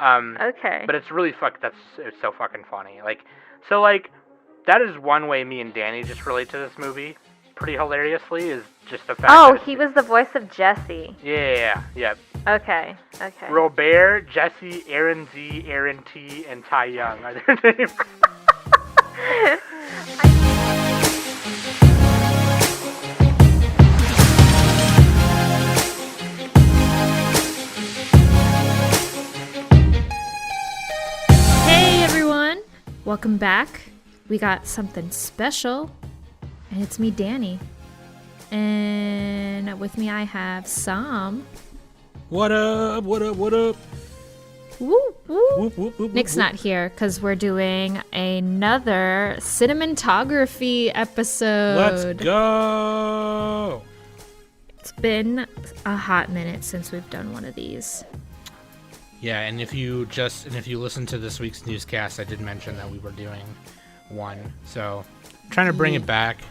Okay. But it's really it's so fucking funny. Like, that is one way me and Danny just relate to this movie pretty hilariously, is just the fact that he was the voice of Jesse. Yeah. Okay. Robert, Jesse, Aaron Z, Aaron T, and Ty Young are their names. Hey everyone, welcome back. We got something special, and it's me, Danny. And with me I have Som. What up? Woo, woo. Whoop, whoop, whoop, Nick's whoop. not here because we're doing another Cinnamontography episode. Let's go. It's been a hot minute since we've done one of these. Yeah, and if you listen to this week's newscast, I did mention that we were doing one. So, trying to bring it back.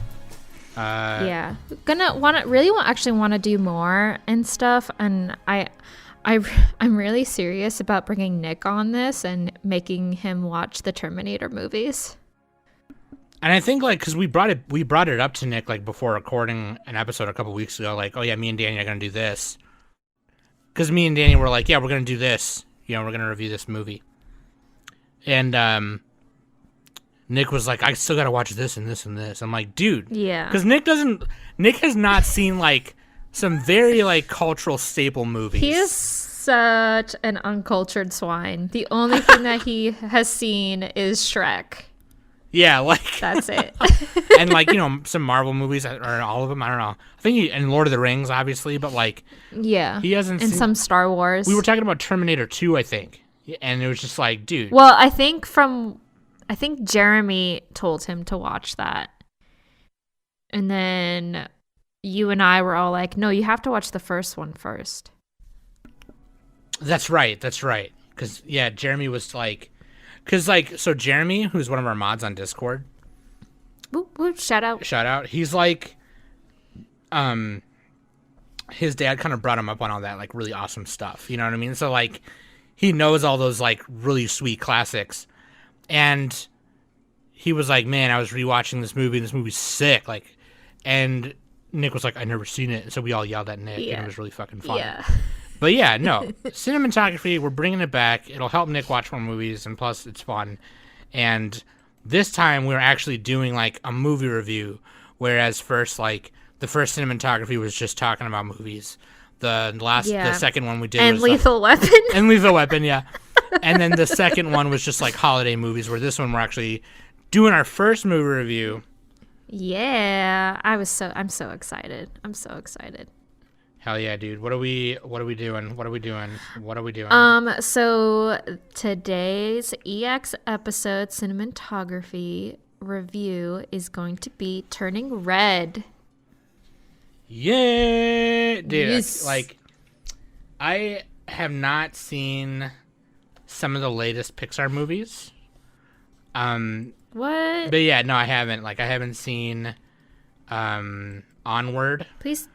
Yeah, actually want to do more and stuff, and I'm really serious about bringing Nick on this and making him watch the Terminator movies. And I think because we brought it up to Nick before recording an episode a couple weeks ago, oh yeah, me and Danny are gonna do this. Because me and Danny were like, yeah, we're gonna do this. We're gonna review this movie. And Nick was like, I still gotta watch this and this and this. I'm like, dude. Yeah. Because Nick has not seen some very cultural staple movies. He is such an uncultured swine. The only thing that he has seen is Shrek. Yeah, that's it. And some Marvel movies, or all of them, I don't know. I think and Lord of the Rings, obviously, but yeah, he hasn't and seen some Star Wars. We were talking about Terminator 2, I think, and it was just dude. Well, I think Jeremy told him to watch that, and then you and I were all like, no, you have to watch the first one first. That's right. Because Jeremy was so Jeremy, who's one of our mods on Discord. Whoop, whoop, shout out. He's his dad kind of brought him up on all that really awesome stuff. You know what I mean? So he knows all those really sweet classics, and he was like, man, I was rewatching this movie, and this movie's sick. And Nick was like, I never seen it, and so we all yelled at Nick, and it was really fucking fun. Yeah. But yeah, no, Cinnamontography, we're bringing it back. It'll help Nick watch more movies, and plus it's fun. And this time we're actually doing a movie review, whereas the first Cinnamontography was just talking about movies. The second one we did was Lethal Weapon. And Lethal Weapon, yeah. And then the second one was just holiday movies, where this one we're actually doing our first movie review. Yeah, I'm so excited. Hell yeah, dude. What are we doing? So today's EX episode Cinnamontography review is going to be Turning Red. Yeah, dude. Yes. I have not seen some of the latest Pixar movies. What? But yeah, no, I haven't. I haven't seen Onward. Please.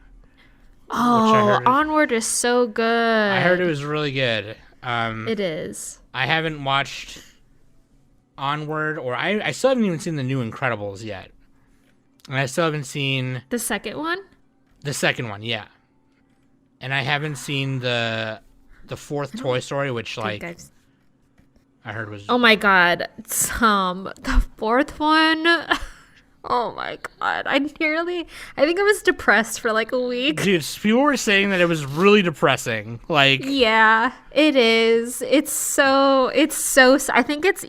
Oh, Onward is so good. I heard it was really good. It is. I haven't watched Onward, or I still haven't even seen the new Incredibles yet. And I still haven't seen... The second one? The second one, yeah. And I haven't seen the fourth Toy Story, which, I heard was... Oh my god. The fourth one... Oh my god. I think I was depressed for a week. Dude, people were saying that it was really depressing. Yeah, it is. It's so I think it's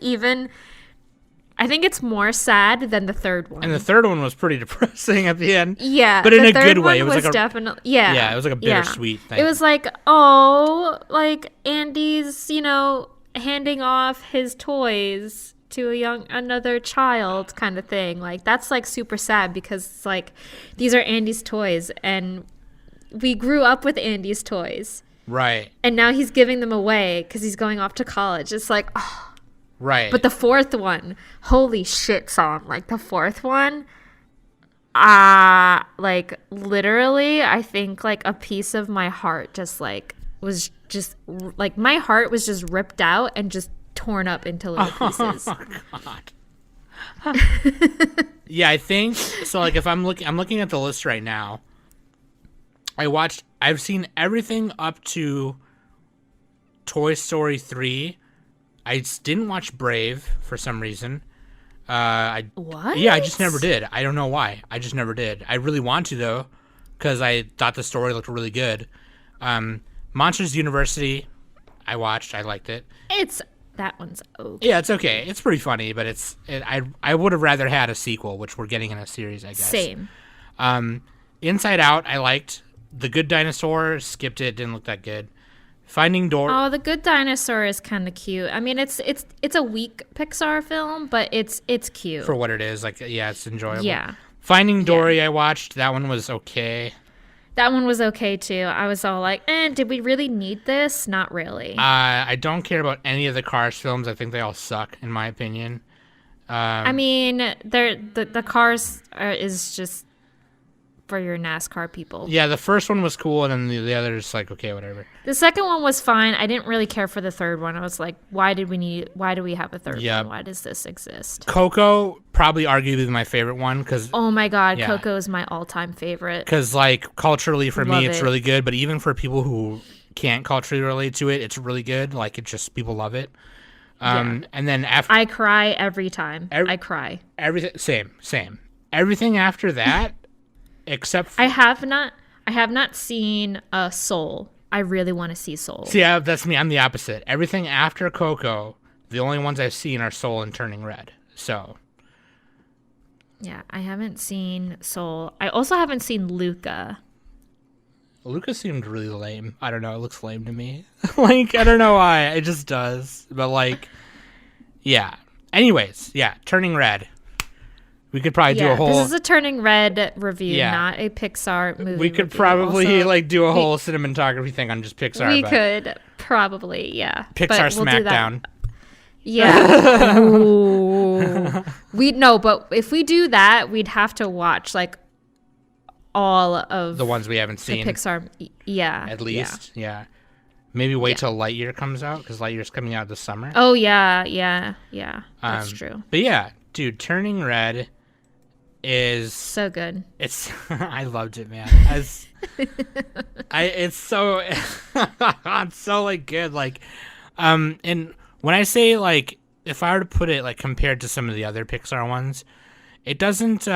more sad than the third one. And the third one was pretty depressing at the end. Yeah. But in a good way. It was definitely yeah. Yeah, it was a bittersweet thing. It was Andy's, handing off his toys to another child kind of thing. That's super sad, because it's these are Andy's toys, and we grew up with Andy's toys. Right. And now he's giving them away because he's going off to college. It's oh. Right. But the fourth one, holy shit, Som. The fourth one, literally, I think a piece of my heart just was just like my heart was just ripped out and just torn up into little pieces. Oh God. Yeah, I think so. Like, if I'm looking at the list right now. I've seen everything up to Toy Story 3. I didn't watch Brave for some reason. What? Yeah, I just never did. I don't know why. I just never did. I really want to though, because I thought the story looked really good. Monsters University, I watched. I liked it. That one's okay. Yeah, it's okay. It's pretty funny, but I would have rather had a sequel, which we're getting in a series, I guess. Same. Inside Out, I liked. The Good Dinosaur, skipped it. Didn't look that good. Finding Dory. Oh, The Good Dinosaur is kind of cute. I mean, it's a weak Pixar film, but it's cute. For what it is, like, yeah, it's enjoyable. Yeah. Finding Dory, I watched. That one was okay. That one was okay too. I was all like, did we really need this? Not really. I don't care about any of the Cars films. I think they all suck, in my opinion. I mean, the Cars is just for your NASCAR people. Yeah, the first one was cool, and then the others, like, okay, whatever. The second one was fine. I didn't really care for the third one. I was like, why do we have a third one? Why does this exist? Coco, probably arguably my favorite one, because... Oh my God, yeah. Coco is my all-time favorite. Because, like, culturally for me, it's really good, but even for people who can't culturally relate to it, it's really good. Like, it just, people love it. And then after... I cry every time. I cry. Everything, same. Everything after that... Except for... I have not seen Soul. I really want to see Soul. See, that's me. I'm the opposite. Everything after Coco, the only ones I've seen are Soul and Turning Red. So. Yeah, I haven't seen Soul. I also haven't seen Luca. Luca seemed really lame. I don't know. It looks lame to me. Like, I don't know why. It just does. But, like, yeah. Anyways, yeah. Turning Red. We could probably do a whole... This is a Turning Red review, not a Pixar movie. We could probably also, do a whole cinematography thing on just Pixar. We could probably, yeah. Pixar Smackdown. Yeah. But if we do that, we'd have to watch like all of the ones we haven't seen. Pixar, yeah. At least, yeah. Maybe wait till Lightyear comes out, because Lightyear's coming out this summer. Oh yeah. That's true. But yeah, dude, Turning Red is so good. It's I loved it, man. It's so it's so like good. Like, and when I say like, if I were to put it like compared to some of the other Pixar ones, it doesn't.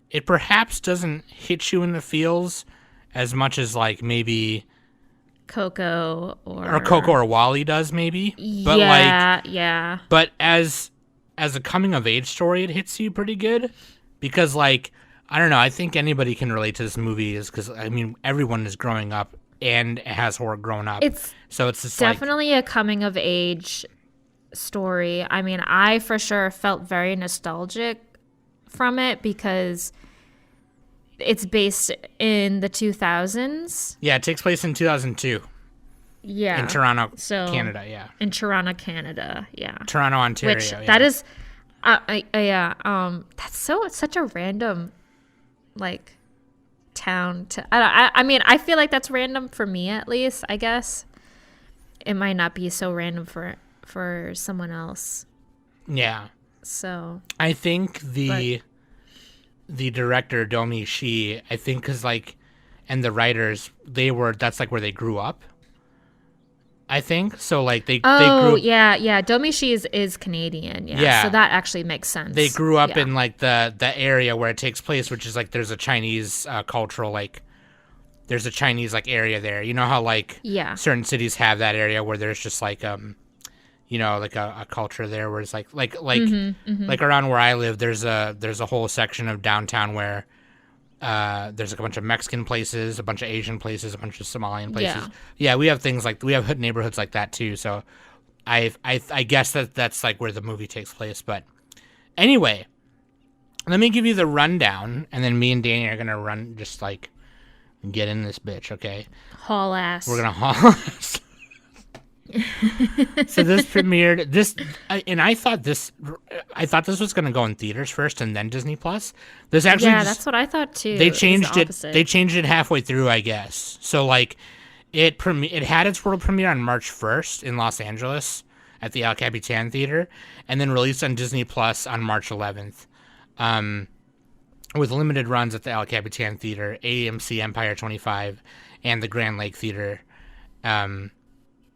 It perhaps doesn't hit you in the feels as much as like maybe Coco or WALL-E does, maybe. But yeah. But as a coming of age story, it hits you pretty good. Because, like, I don't know, I think anybody can relate to this movie because, I mean, everyone is growing up and has horror growing up. So it's just definitely a coming of age story. I mean, I for sure felt very nostalgic from it because it's based in the 2000s. Yeah, it takes place in 2002. Yeah. In Toronto, Canada, yeah. In Toronto, Canada, yeah. Toronto, Ontario, Which, yeah. that is... that's such a random, like, town to. I mean, I feel like that's random for me at least. I guess it might not be so random for someone else. Yeah. So I think the director Domi Shi, I think, because like, and the writers, that's like where they grew up. I think so. Like they grew. Yeah. Domi Shi is Canadian. Yeah. So that actually makes sense. They grew up in like the area where it takes place, which is like there's a Chinese cultural like. There's a Chinese like area there. You know how like certain cities have that area where there's just like you know, like a culture there where it's like around where I live, there's a whole section of downtown where. There's like a bunch of Mexican places, a bunch of Asian places, a bunch of Somalian places. Yeah, we have things like we have neighborhoods like that too. So, I guess that's like where the movie takes place. But anyway, let me give you the rundown, and then me and Danny are gonna run just like get in this bitch, okay? Haul ass. We're gonna haul ass. So this premiered and I thought this was going to go in theaters first and then Disney Plus. This actually that's what I thought too. They changed it. They changed it halfway through, I guess. So like It had its world premiere on March 1st in Los Angeles at the El Capitan Theater, and then released on Disney Plus on March 11th, with limited runs at the El Capitan Theater, AMC Empire 25, and the Grand Lake Theater. And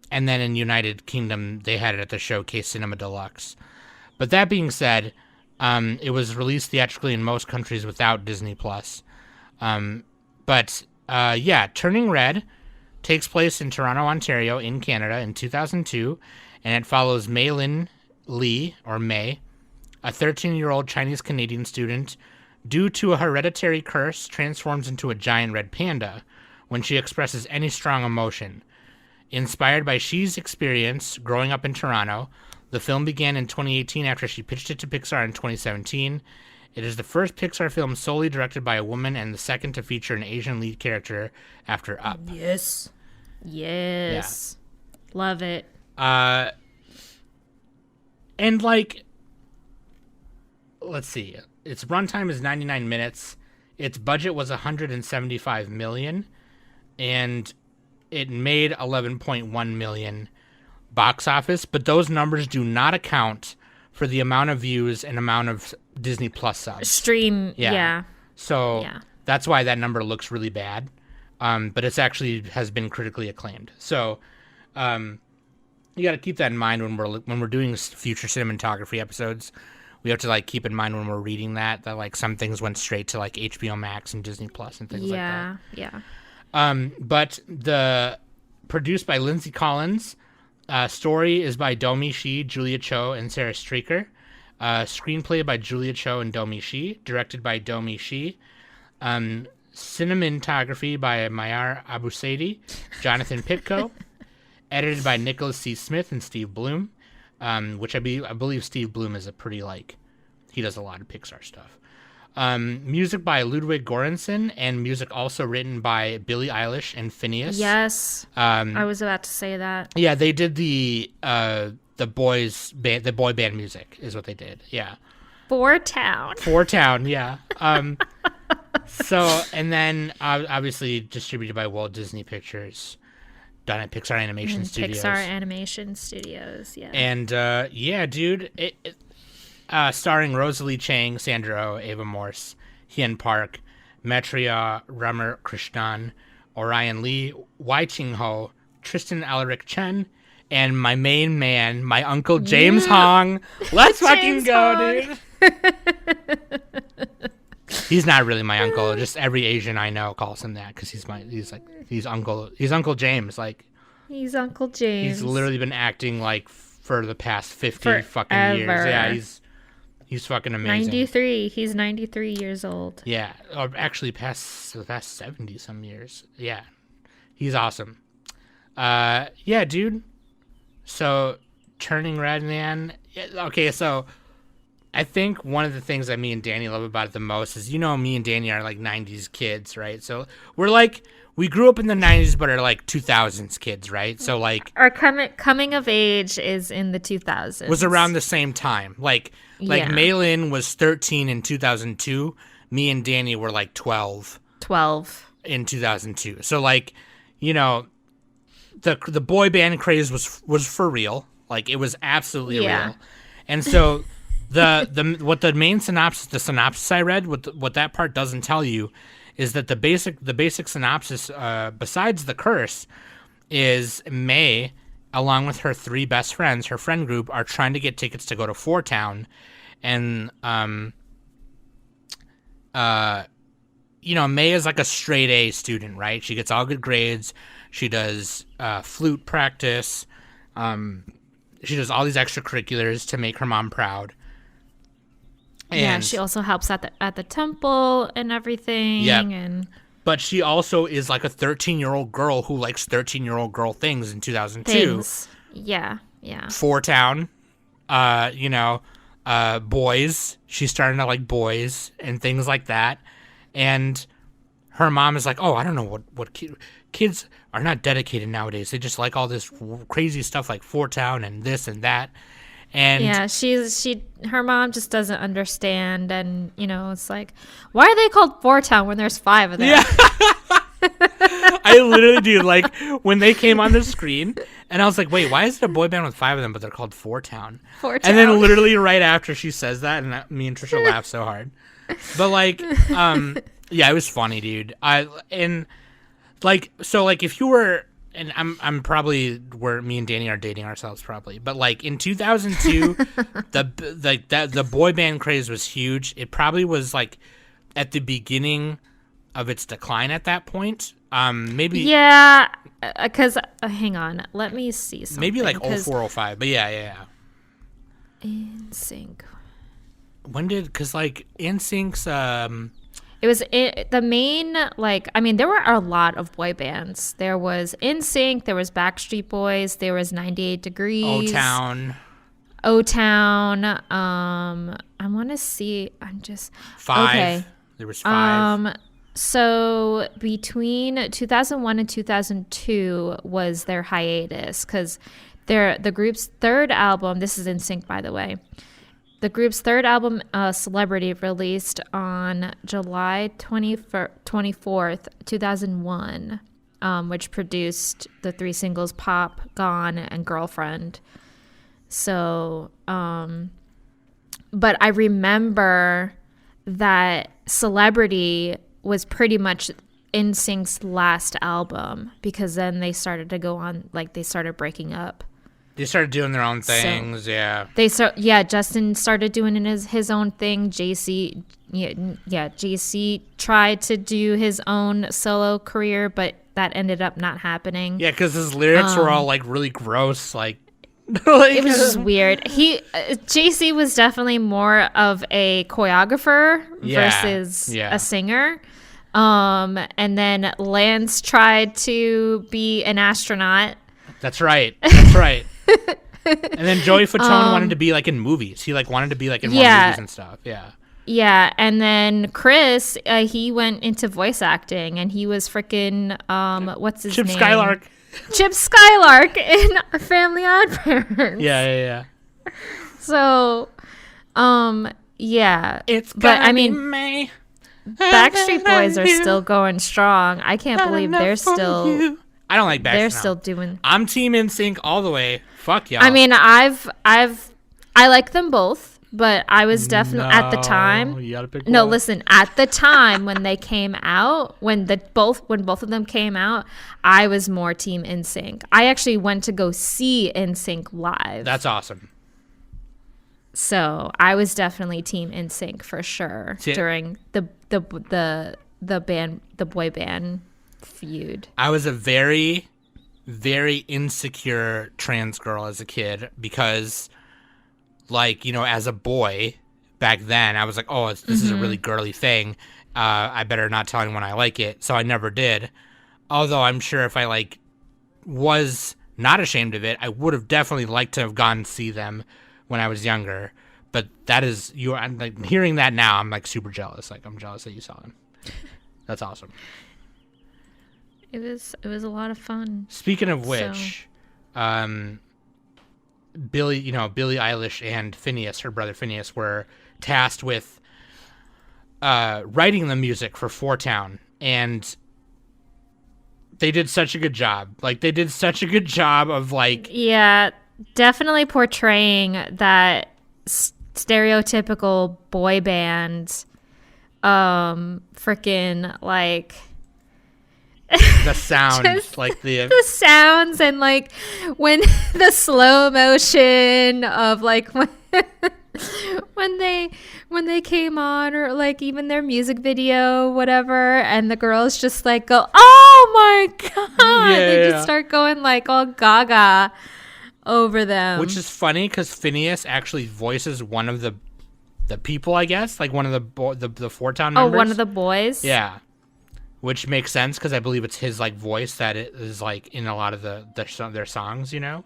then in United Kingdom, they had it at the Showcase Cinema Deluxe. But that being said, it was released theatrically in most countries without Disney Plus. Turning Red takes place in Toronto, Ontario, in Canada in 2002, and it follows Mei Lin Lee, or Mei, a 13-year-old Chinese-Canadian student, due to a hereditary curse, transforms into a giant red panda when she expresses any strong emotion. Inspired by Xi's experience growing up in Toronto, the film began in 2018 after she pitched it to Pixar in 2017. It is the first Pixar film solely directed by a woman and the second to feature an Asian lead character after Up. Yes. Yeah. Love it. And like, let's see. Its runtime is 99 minutes. Its budget was $175 million, and it made $11.1 million box office. But those numbers do not account for the amount of views and amount of Disney Plus subs. So that's why that number looks really bad. But it's actually has been critically acclaimed. So you got to keep that in mind when we're doing future cinematography episodes. We have to like keep in mind when we're reading that like some things went straight to like HBO Max and Disney Plus and things like that. But the produced by Lindsay Collins, story is by Domi Shi, Julia Cho, and Sarah Streaker. Screenplay by Julia Cho and Domi Shi, directed by Domi Shi. Cinemontography by Mayar Abusaidi, Jonathan Pitko. Edited by Nicholas C. Smith and Steve Bloom, which I believe Steve Bloom is a pretty he does a lot of Pixar stuff. Music by Ludwig Göransson, and music also written by Billie Eilish and Phineas. Yes, I was about to say that. Yeah, they did the boy band music is what they did. Yeah, For Town, yeah. So, and then obviously distributed by Walt Disney Pictures, done at Pixar Animation Studios. Pixar Animation Studios, yeah. And dude, starring Rosalie Chang, Sandra Oh, Ava Morse, Hien Park, Maitreya Ramakrishnan, Orion Lee, Wai Ching Ho, Tristan Alaric Chen, and my main man, my uncle James Hong. Let's fucking go, dude. He's not really my uncle. Just every Asian I know calls him that because he's Uncle James. Like, he's Uncle James. He's literally been acting like for the past 50 fucking years. Yeah, he's fucking amazing. 93. He's 93 years old. Yeah, or actually past 70 some years. Yeah, he's awesome. Yeah, dude. So, Turning Red, man. Okay, so I think one of the things that me and Danny love about it the most is, me and Danny are like 90s kids, right? So we're like, we grew up in the 90s, but are like 2000s kids, right? So like our coming of age is in the 2000s. Was around the same time. Like Mei Lin was 13 in 2002. Me and Danny were like 12 in 2002. So like, the boy band craze was for real. Like, it was absolutely real. And so what the synopsis I read, what that part doesn't tell you is that the basic synopsis, besides the curse, is May, along with her three best friends, her friend group, are trying to get tickets to go to Four Town, and May is like a straight A student, right? She gets all good grades. She does flute practice. She does all these extracurriculars to make her mom proud. And she also helps at the temple and everything. Yeah. But she also is like a 13-year-old girl who likes 13-year-old girl things in 2002. Yeah. Four Town, boys. She's starting to like boys and things like that. And her mom is like, oh, I don't know what kids are not dedicated nowadays. They just like all this crazy stuff like Four Town and this and that. And her mom just doesn't understand, and it's like, why are they called Four Town when there's 5 of them? Yeah. I literally do. Like, when they came on the screen, and I was like, wait, why is it a boy band with 5 of them, but they're called Four Town? And then literally right after she says that, and me and Trisha laughed so hard. But, like, yeah, it was funny, dude. If you were, and I'm probably where me and Danny are dating ourselves probably, but like in 2002, the boy band craze was huge. It probably was like at the beginning of its decline at that point. Maybe. Yeah, because hang on, let me see something. Maybe like 04, 05, but yeah. NSYNC. When did, because like NSYNC's it was the main, like, I mean, there were a lot of boy bands. There was NSYNC, there was Backstreet Boys, there was 98 Degrees. O-Town. I want to see, I'm just... 5. Okay. There was 5. So between 2001 and 2002 was their hiatus, because the group's third album, this is NSYNC, by the way, the group's third album, Celebrity, released on July 24th, 2001, which produced the 3 singles Pop, Gone, and Girlfriend. So, but I remember that Celebrity was pretty much NSYNC's last album, because then they started to go on, like, they started breaking up. They started doing their own things, yeah. Justin started doing his own thing. JC tried to do his own solo career, but that ended up not happening. Yeah, because his lyrics were all like really gross, like it was just weird. JC was definitely more of a choreographer versus a singer. And then Lance tried to be an astronaut. That's right. And then Joey Fatone wanted to be like in movies. He like wanted to be like in more movies and stuff. Yeah. Yeah, and then Chris, he went into voice acting, and he was freaking what's his name? Chip Skylark in Family Odd Parents. Yeah. So, yeah. May. Backstreet Boys are still going strong. I can't believe they're still. I don't like Backstreet. They're still doing. I'm Team NSYNC all the way. Fuck y'all. I mean, I like them both, but I was definitely at the time. You gotta pick no, one. listen. At the time when they came out, when both of them came out, I was more Team NSYNC. I actually went to go see NSYNC live. That's awesome. So I was definitely Team NSYNC for sure during the boy band feud. I was a very, very insecure trans girl as a kid because, like, you know, as a boy back then, I was like, oh, this is a really girly thing. I better not tell anyone I like it. So I never did. Although I'm sure if I, like, was not ashamed of it, I would have definitely liked to have gone and see them when I was younger. But that is, I'm like, hearing that now, I'm like super jealous. Like, I'm jealous that you saw them. That's awesome. It was a lot of fun. Speaking of which, Billie Eilish and Phineas, her brother Phineas, were tasked with writing the music for Four Town, and they did such a good job. Like, they did such a good job of, like... Yeah, definitely portraying that stereotypical boy band, freaking, like... The sound, like the sounds, and like when the slow motion of like when they came on, or like even their music video, whatever, and the girls just like go, oh my god, they just start going like all gaga over them, which is funny because Phineas actually voices one of the people, I guess, like one of the Four Town members. Oh, one of the boys. Yeah. Which makes sense because I believe it's his like voice that it is like in a lot of their songs, you know.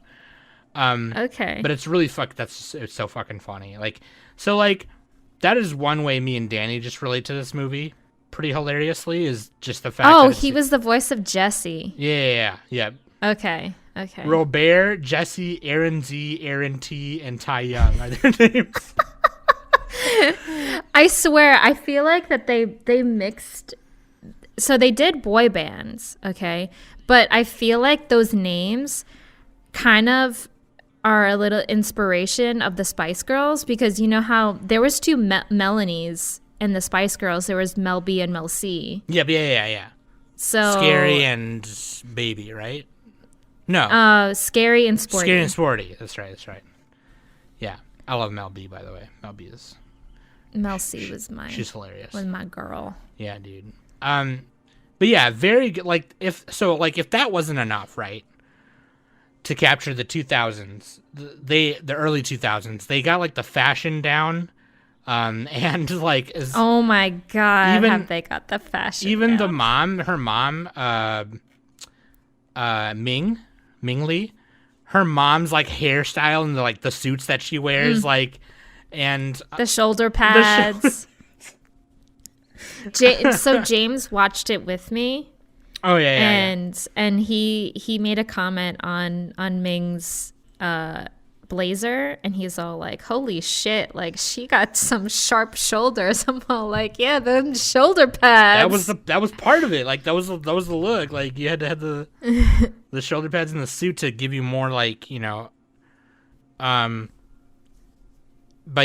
Okay. But it's really it's so fucking funny. Like, so like that is one way me and Danny just relate to this movie pretty hilariously, is just the fact. Oh, he was the voice of Jesse. Yeah. Okay. Robert, Jesse, Aaron Z, Aaron T, and Ty Young are their names. I swear, I feel like that they mixed so they did boy bands, okay? But I feel like those names kind of are a little inspiration of the Spice Girls, because you know how there was two Melanies in the Spice Girls. There was Mel B and Mel C. Yeah. So Scary and Baby, right? No. Scary and Sporty. Scary and Sporty. That's right. Yeah. I love Mel B, by the way. Mel C was she's hilarious. Was my girl. Yeah, dude. But yeah, very good. Like if that wasn't enough, right? To capture the 2000s, the early 2000s, they got like the fashion down, and like oh my god, have they got the fashion? Even down. her mom, Ming Lee, her mom's like hairstyle and the suits that she wears, like, and the shoulder pads. So James watched it with me. Oh yeah. And he made a comment on Ming's blazer, and he's all like, "Holy shit! Like she got some sharp shoulders." I'm all like, "Yeah, the shoulder pads." That was part of it. Like that was the look. Like you had to have the the shoulder pads and the suit to give you more like, you know. But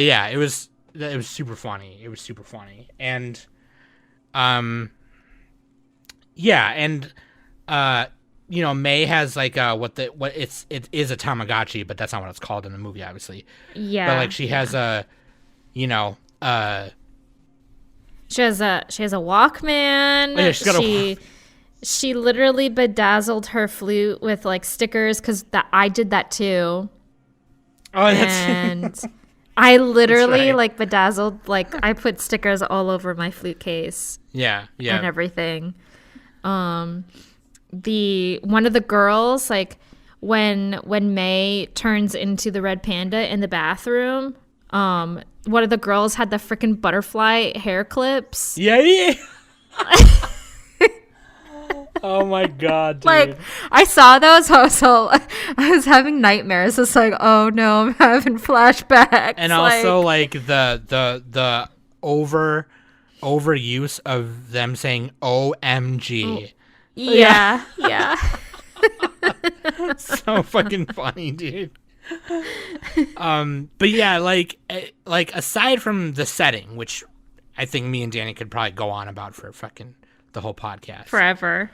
yeah, it was super funny. It was super funny, and yeah, and you know, May has like it is a Tamagotchi, but that's not what it's called in the movie, obviously. Yeah. But like she has a, you know, she has a Walkman. Oh, yeah, she's got she literally bedazzled her flute with like stickers, because I did that too. Oh, and I literally right. like bedazzled, like I put stickers all over my flute case. Yeah. And everything. One of the girls, like when May turns into the red panda in the bathroom, one of the girls had the freaking butterfly hair clips. Yeah. Oh my god, dude. Like I saw those, I was having nightmares. It's like, oh no, I'm having flashbacks. And also like the overuse of them saying OMG. Yeah. So fucking funny, dude. But yeah, like aside from the setting, which I think me and Danny could probably go on about for fucking the whole podcast forever.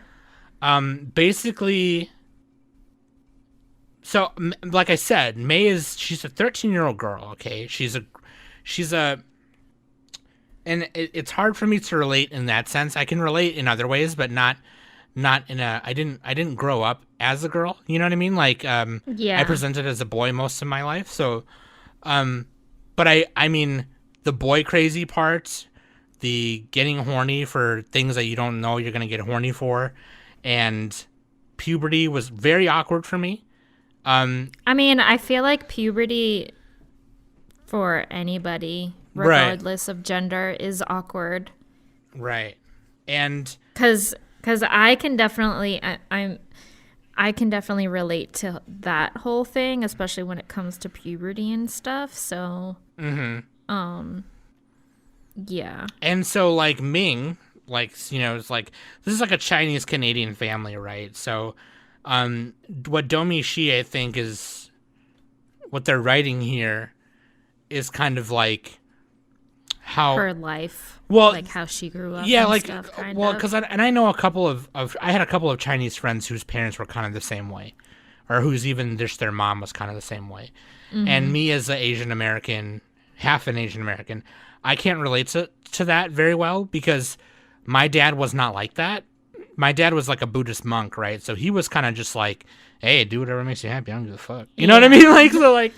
Basically, so like I said, she's a 13-year-old girl. Okay, she's a, and it's hard for me to relate in that sense. I can relate in other ways, but not in a. I didn't grow up as a girl. You know what I mean? Like, yeah. I presented as a boy most of my life. So, but I mean the boy crazy parts, the getting horny for things that you don't know you're gonna get horny for, and puberty was very awkward for me. I mean, I feel like puberty for anybody, regardless of gender, is awkward. Right. And because I can definitely I can definitely relate to that whole thing, especially when it comes to puberty and stuff. So yeah. And so like Ming, like, you know, it's like this is like a Chinese Canadian family, right? So what Domi Shi, I think, is what they're writing here is kind of like how her life, well, like how she grew up. Yeah, and like stuff, because I know a couple of I had a couple of Chinese friends whose parents were kind of the same way, or whose even just their mom was kind of the same way. And me as an Asian American, half an Asian American, I can't relate to that very well because my dad was not like that. My dad was like a Buddhist monk, right? So he was kind of just like, hey, do whatever makes you happy. I don't give a fuck. You know what I mean? Like, so like,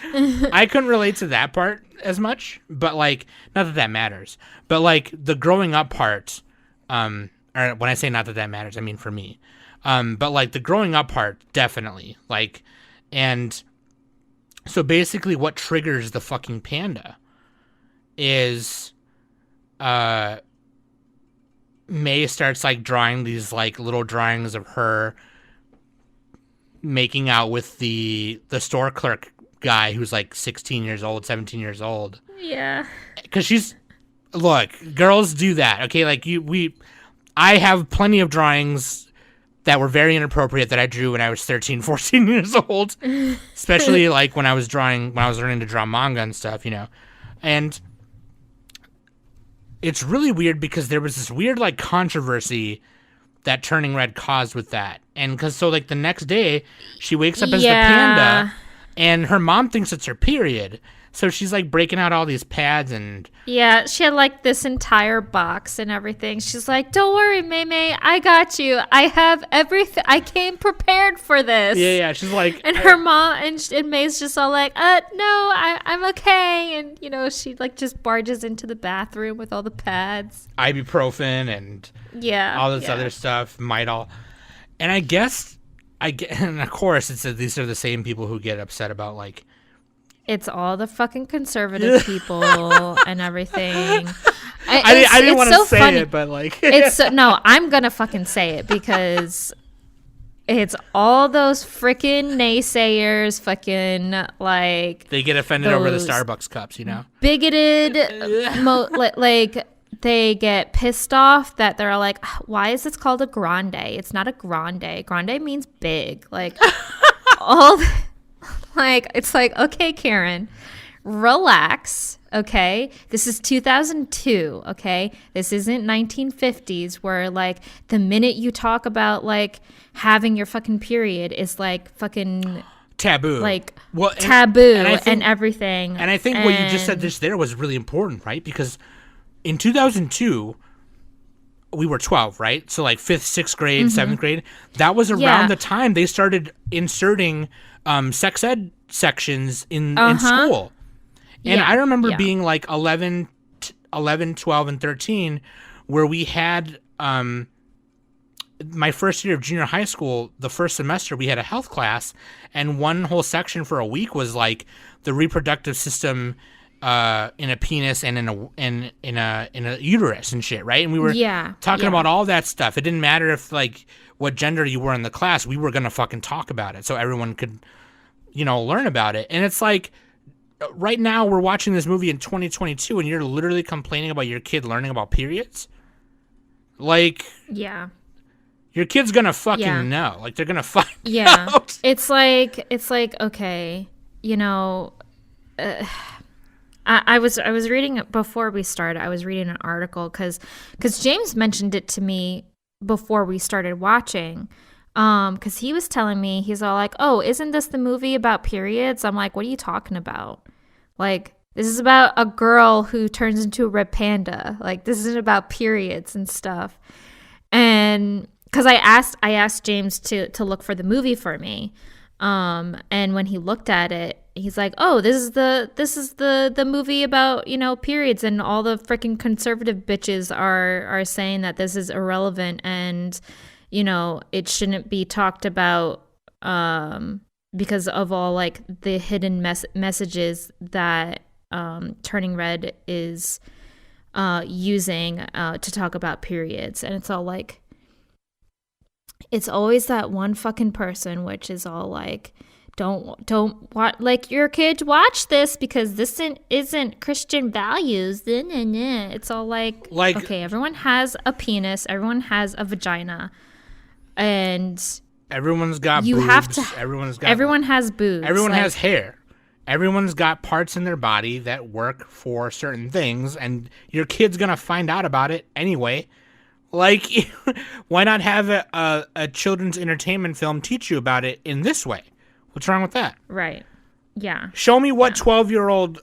I couldn't relate to that part as much, but like, not that matters. But like the growing up part, or when I say not that matters, I mean for me. But like the growing up part, definitely. Like, and so basically what triggers the fucking panda is, May starts like drawing these like little drawings of her making out with the store clerk guy who's like 16 years old, 17 years old. Yeah. Because look, girls do that, okay? Like I have plenty of drawings that were very inappropriate that I drew when I was 13, 14 years old, especially like when I was learning to draw manga and stuff, and it's really weird because there was this weird like controversy that Turning Red caused with that. And because like the next day she wakes up as the panda and her mom thinks it's her period. So she's like breaking out all these pads and... Yeah, she had like this entire box and everything. She's like, don't worry, May, I got you. I have everything. I came prepared for this. Yeah, she's like... And her mom and May's just all like, no, I'm okay. And, she like just barges into the bathroom with all the pads. Ibuprofen and all this other stuff, Midol. And and of course, these are the same people who get upset about like... It's all the fucking conservative people and everything. I didn't want to so say funny. it, but like... No, I'm going to fucking say it because it's all those freaking naysayers fucking like... They get offended over the Starbucks cups, Bigoted, like they get pissed off that they're like, why is this called a grande? It's not a grande. Grande means big. Like, all... Like, it's like, okay, Karen, relax, okay? This is 2002, okay? This isn't 1950s where, like, the minute you talk about, like, having your fucking period is, like, fucking... taboo. Like, taboo and everything. And I think what you just said there was really important, right? Because in 2002... we were 12, right? So like 5th, 6th grade, 7th grade. That was around the time they started inserting sex ed sections in school. And I remember being like 11, 12, and 13, where we had my first year of junior high school, the first semester, we had a health class, and one whole section for a week was like the reproductive system in a penis and in a uterus and shit, right? And we were talking about all that stuff. It didn't matter if like what gender you were in the class, we were gonna fucking talk about it so everyone could, learn about it. And it's like right now we're watching this movie in 2022 and you're literally complaining about your kid learning about periods. Like, your kid's gonna fucking know. Like, they're gonna find out. It's like okay, I was reading before we started. I was reading an article because James mentioned it to me before we started watching. Because he was telling me, he's all like, "Oh, isn't this the movie about periods?" I'm like, "What are you talking about? Like, this is about a girl who turns into a red panda. Like, this isn't about periods and stuff." And because I asked James to look for the movie for me. And when he looked at it, he's like, "Oh, this is the movie about, periods, and all the freaking conservative bitches are saying that this is irrelevant and, it shouldn't be talked about because of all like the hidden messages that Turning Red is using to talk about periods." And it's all like, it's always that one fucking person which is all like, don't watch, like, your kids watch this because this isn't Christian values. It's all like, okay, everyone has a penis, everyone has a vagina, and everyone's got you boobs. Everyone has boobs. Everyone has hair. Everyone's got parts in their body that work for certain things, and your kid's gonna find out about it anyway. Like, why not have a children's entertainment film teach you about it in this way? What's wrong with that? Right. Yeah. Show me what 12-year-old,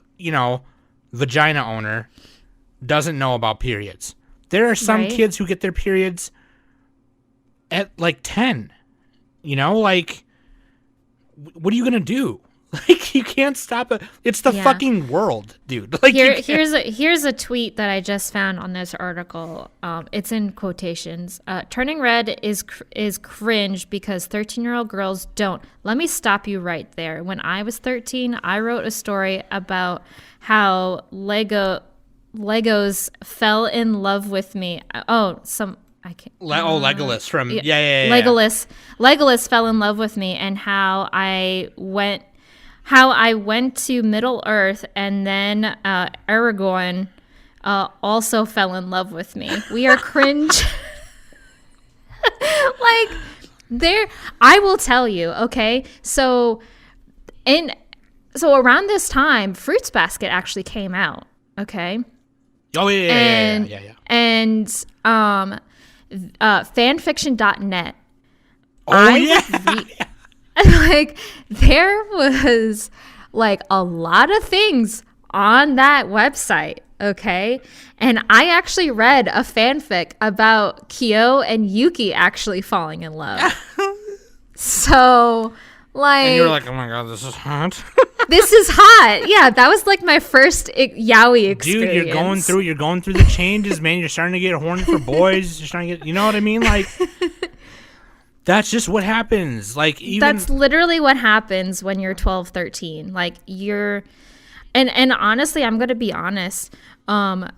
vagina owner doesn't know about periods. There are some kids who get their periods at like 10. Like, what are you going to do? Like, you can't stop it. It's the fucking world, dude. Like, here's a tweet that I just found on this article. It's in quotations. Turning Red is cringe because 13-year-old girls don't. Let me stop you right there. When I was 13, I wrote a story about how Legos fell in love with me. Legolas from Legolas fell in love with me, and how I went to Middle Earth, and then Aragorn also fell in love with me. We are cringe. Like, I will tell you, okay? So around this time, Fruits Basket actually came out, okay? Oh, yeah. And fanfiction.net. Oh, yeah. Like, there was, like, a lot of things on that website, okay? And I actually read a fanfic about Kyo and Yuki actually falling in love. So, like... And you were like, oh my god, this is hot. This is hot. Yeah, that was, like, my first yaoi experience. Dude, you're going through the changes, man. You're starting to get horny for boys. You're starting to get... You know what I mean? Like... That's just what happens. Like, even... That's literally what happens when you're 12, 13. Like, you're... And honestly, I'm going to be honest. 12,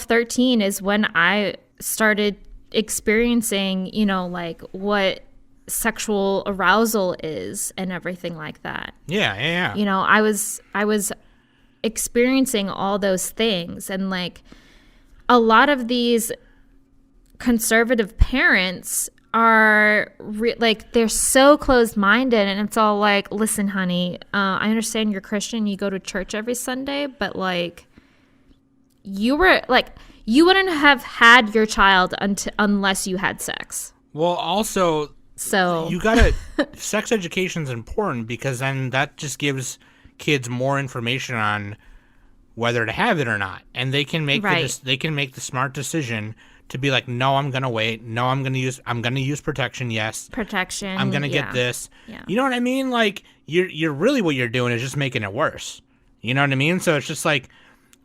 13 is when I started experiencing, you know, like, what sexual arousal is and everything like that. Yeah. You know, I was experiencing all those things. And, like, a lot of these conservative parents are like, they're so closed-minded, and it's all like, listen, honey, I understand you're Christian, you go to church every Sunday, but, like, you wouldn't have had your child unless you had sex. Well, also, so you gotta... sex education is important, because then that just gives kids more information on whether to have it or not, and they can make the smart decision to be like, no, I'm gonna wait. No, I'm gonna use protection. Yes, protection. I'm gonna get this. Yeah. You know what I mean? Like, you're really, what you're doing is just making it worse. You know what I mean? So it's just like,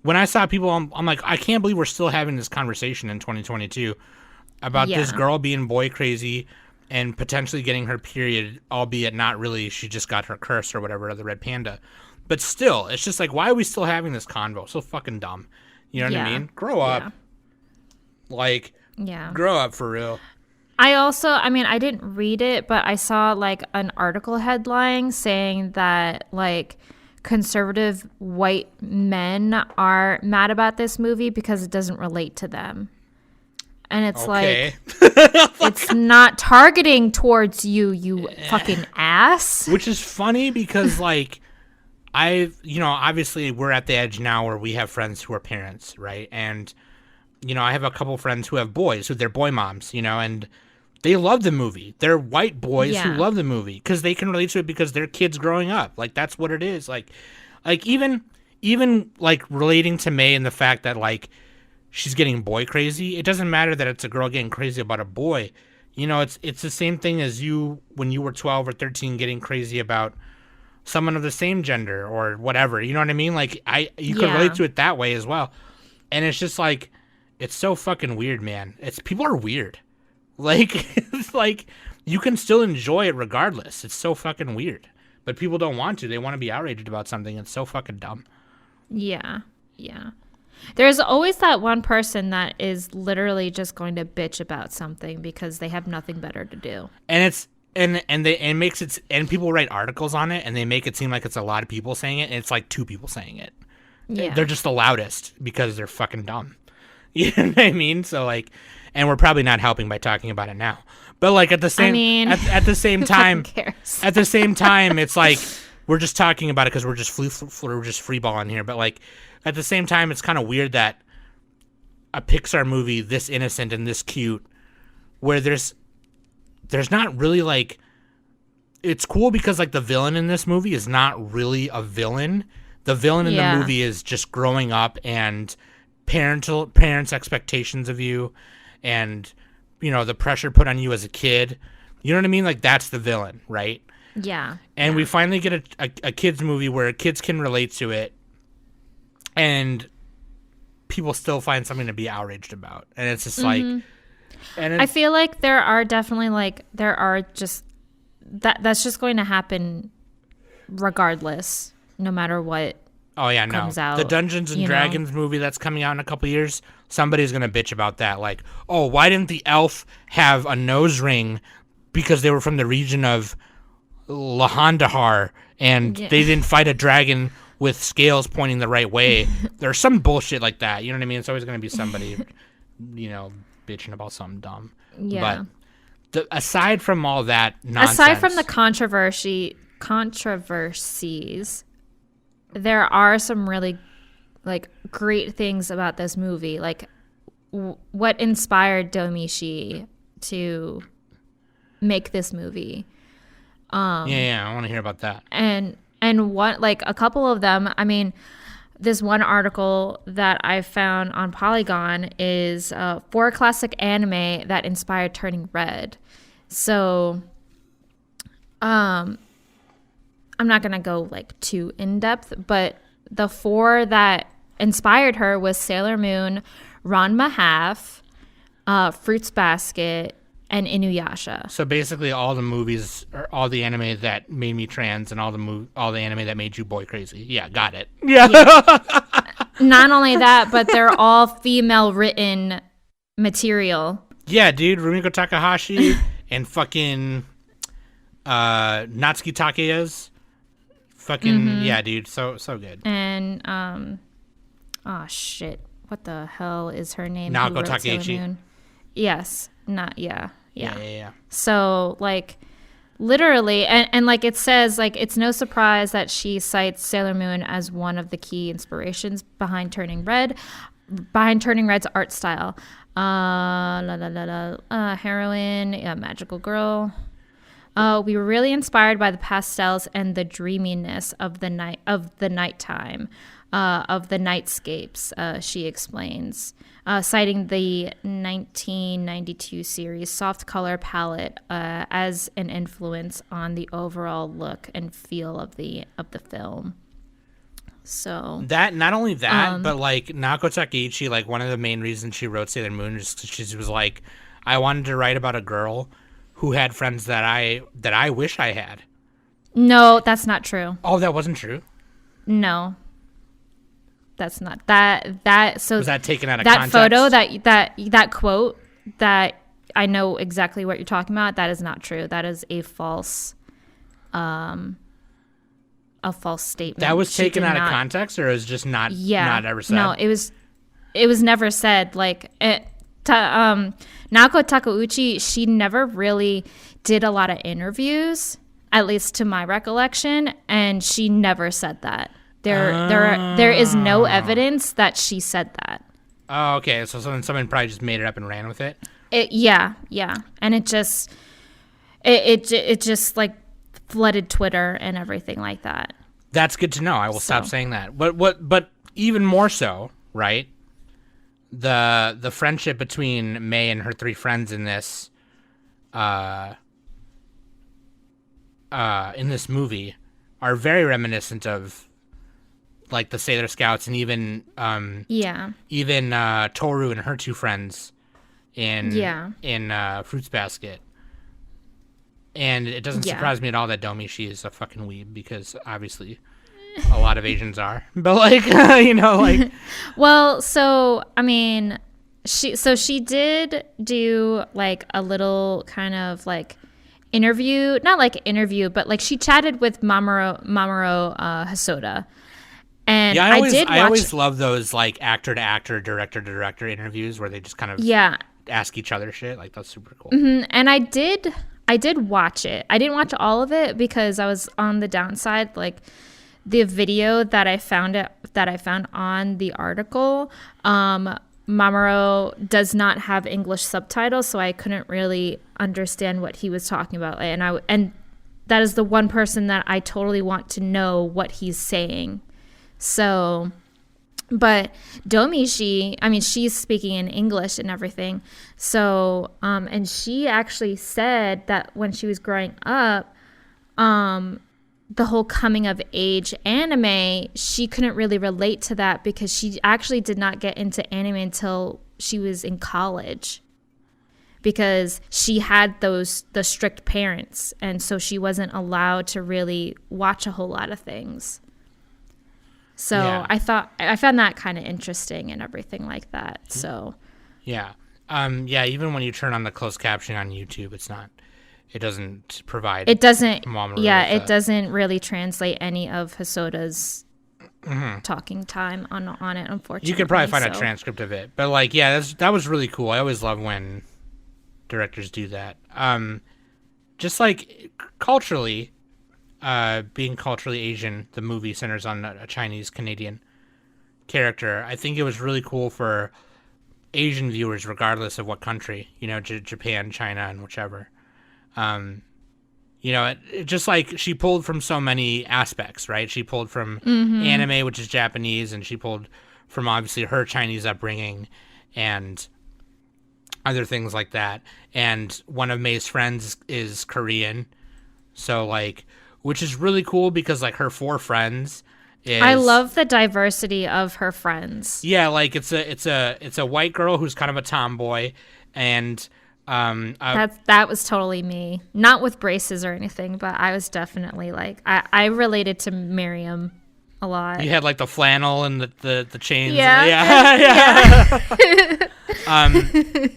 when I saw people, I'm like, I can't believe we're still having this conversation in 2022 about this girl being boy crazy and potentially getting her period, albeit not really. She just got her curse or whatever, the red panda. But still, it's just like, why are we still having this convo? So fucking dumb. You know what I mean? Grow up. Yeah. Like, grow up for real. I didn't read it, but I saw, like, an article headline saying that, like, conservative white men are mad about this movie because it doesn't relate to them. And it's like, it's not targeting towards you fucking ass. Which is funny because, like, obviously we're at the edge now where we have friends who are parents, right? And you know, I have a couple friends who have boys, who they're boy moms, you know, and they love the movie. They're white boys who love the movie because they can relate to it because they're kids growing up. Like, that's what it is. Like even like relating to May and the fact that, like, she's getting boy crazy. It doesn't matter that it's a girl getting crazy about a boy. You know, it's the same thing as you when you were 12 or 13 getting crazy about someone of the same gender or whatever. You know what I mean? Like, you could relate to it that way as well. And it's just like, it's so fucking weird, man. People are weird. Like, it's like, you can still enjoy it regardless. It's so fucking weird. But people don't want to. They want to be outraged about something. It's so fucking dumb. Yeah. There's always that one person that is literally just going to bitch about something because they have nothing better to do. And it's and makes it, and people write articles on it and they make it seem like it's a lot of people saying it, and it's like 2 people saying it. Yeah. They're just the loudest because they're fucking dumb. You know what I mean? So, like, and we're probably not helping by talking about it now. But, like, at the same at the same time, at the same time, it's like we're just talking about it because we're just freeballing here. But, like, at the same time, it's kind of weird that a Pixar movie this innocent and this cute, where there's not really, like, it's cool because, like, the villain in this movie is not really a villain. The villain in the movie is just growing up and parents' expectations of you, and, you know, the pressure put on you as a kid. You know what I mean? Like, that's the villain, right? Yeah. And we finally get a kids movie where kids can relate to it, and people still find something to be outraged about. And it's just like, and I feel like there are just that's just going to happen regardless, no matter what. Oh yeah, no. The Dungeons and Dragons movie that's coming out in a couple years, somebody's gonna bitch about that. Like, oh, why didn't the elf have a nose ring because they were from the region of Lahandahar and they didn't fight a dragon with scales pointing the right way? There's some bullshit like that. You know what I mean? It's always gonna be somebody, you know, bitching about something dumb. Yeah. aside from all that nonsense, aside from the controversies, there are some really like great things about this movie. Like what inspired Domishi to make this movie? I want to hear about that. And what, like a couple of them, I mean, this one article that I found on Polygon is 4 classic anime that inspired Turning Red. So, I'm not going to go like too in depth, but the 4 that inspired her was Sailor Moon, Ranma Half, Fruits Basket, and Inuyasha. So basically all the movies, or all the anime that made me trans, and all the anime that made you boy crazy. Yeah, got it. Yeah. Not only that, but they're all female written material. Yeah, dude. Rumiko Takahashi and fucking Natsuki Takeya's. Fucking yeah, dude. So good. And oh shit. What the hell is her name? Naoko Takeuchi. Yes. Yeah. So, like, literally, and like it says, like, it's no surprise that she cites Sailor Moon as one of the key inspirations behind Turning Red's art style. Heroine, magical girl. We were really inspired by the pastels and the dreaminess of the nighttime, of the nightscapes. She explains, citing the 1992 series soft color palette as an influence on the overall look and feel of the film. So that, not only that, but like Naoko Takeuchi, like one of the main reasons she wrote Sailor Moon is because she was like, I wanted to write about a girl who had friends that I wish I had. No, that's not true. Oh, that wasn't true? No. That's not that. So was that taken out of that context? Photo, that quote, that I know exactly what you're talking about. That is not true. That is a false statement. That was taken out of context, or it was just not ever said? No, it was never said. Like Naoko Takeuchi, she never really did a lot of interviews, at least to my recollection, and she never said that. There is no evidence that she said that. Oh, okay. So someone probably just made it up and ran with it. Yeah, and it just like flooded Twitter and everything like that. That's good to know. I will stop saying that. But even more so, right? The friendship between May and her 3 friends in this movie are very reminiscent of like the Sailor Scouts, and even Toru and her 2 friends in Fruits Basket. And it doesn't surprise me at all that Domishi is a fucking weeb, because obviously a lot of Asians are. But like, like well, so I mean, she did do like a little kind of like interview, not like interview, but like she chatted with Mamoru Hosoda. And I always love those like actor to actor, director to director interviews where they just kind of ask each other shit. Like, that's super cool. Mm-hmm. And I did watch it. I didn't watch all of it because I was on the downside. Like the video that I found on the article, Mamoru does not have English subtitles, so I couldn't really understand what he was talking about. And that is the one person that I totally want to know what he's saying. So, but Domishi, I mean, she's speaking in English and everything. So, and she actually said that when she was growing up, the whole coming of age anime, she couldn't really relate to that because she actually did not get into anime until she was in college, because she had the strict parents, and so she wasn't allowed to really watch a whole lot of things. So I found that kind of interesting and everything like that. So even when you turn on the closed captioning on YouTube, it doesn't provide. It doesn't. It doesn't really translate any of Hosoda's talking time on it. Unfortunately, you could probably find a transcript of it, but like, that was really cool. I always love when directors do that. Just like culturally, being culturally Asian, the movie centers on a Chinese Canadian character. I think it was really cool for Asian viewers, regardless of what country, Japan, China, and whichever. It just like she pulled from so many aspects, right? She pulled from anime, which is Japanese, and she pulled from obviously her Chinese upbringing and other things like that. And one of May's friends is Korean. So like, which is really cool because like her 4 friends I love the diversity of her friends. Yeah, like it's a white girl who's kind of a tomboy, and that was totally me. Not with braces or anything, but I was definitely like I related to Miriam a lot. You had like the flannel and the chains. Yeah.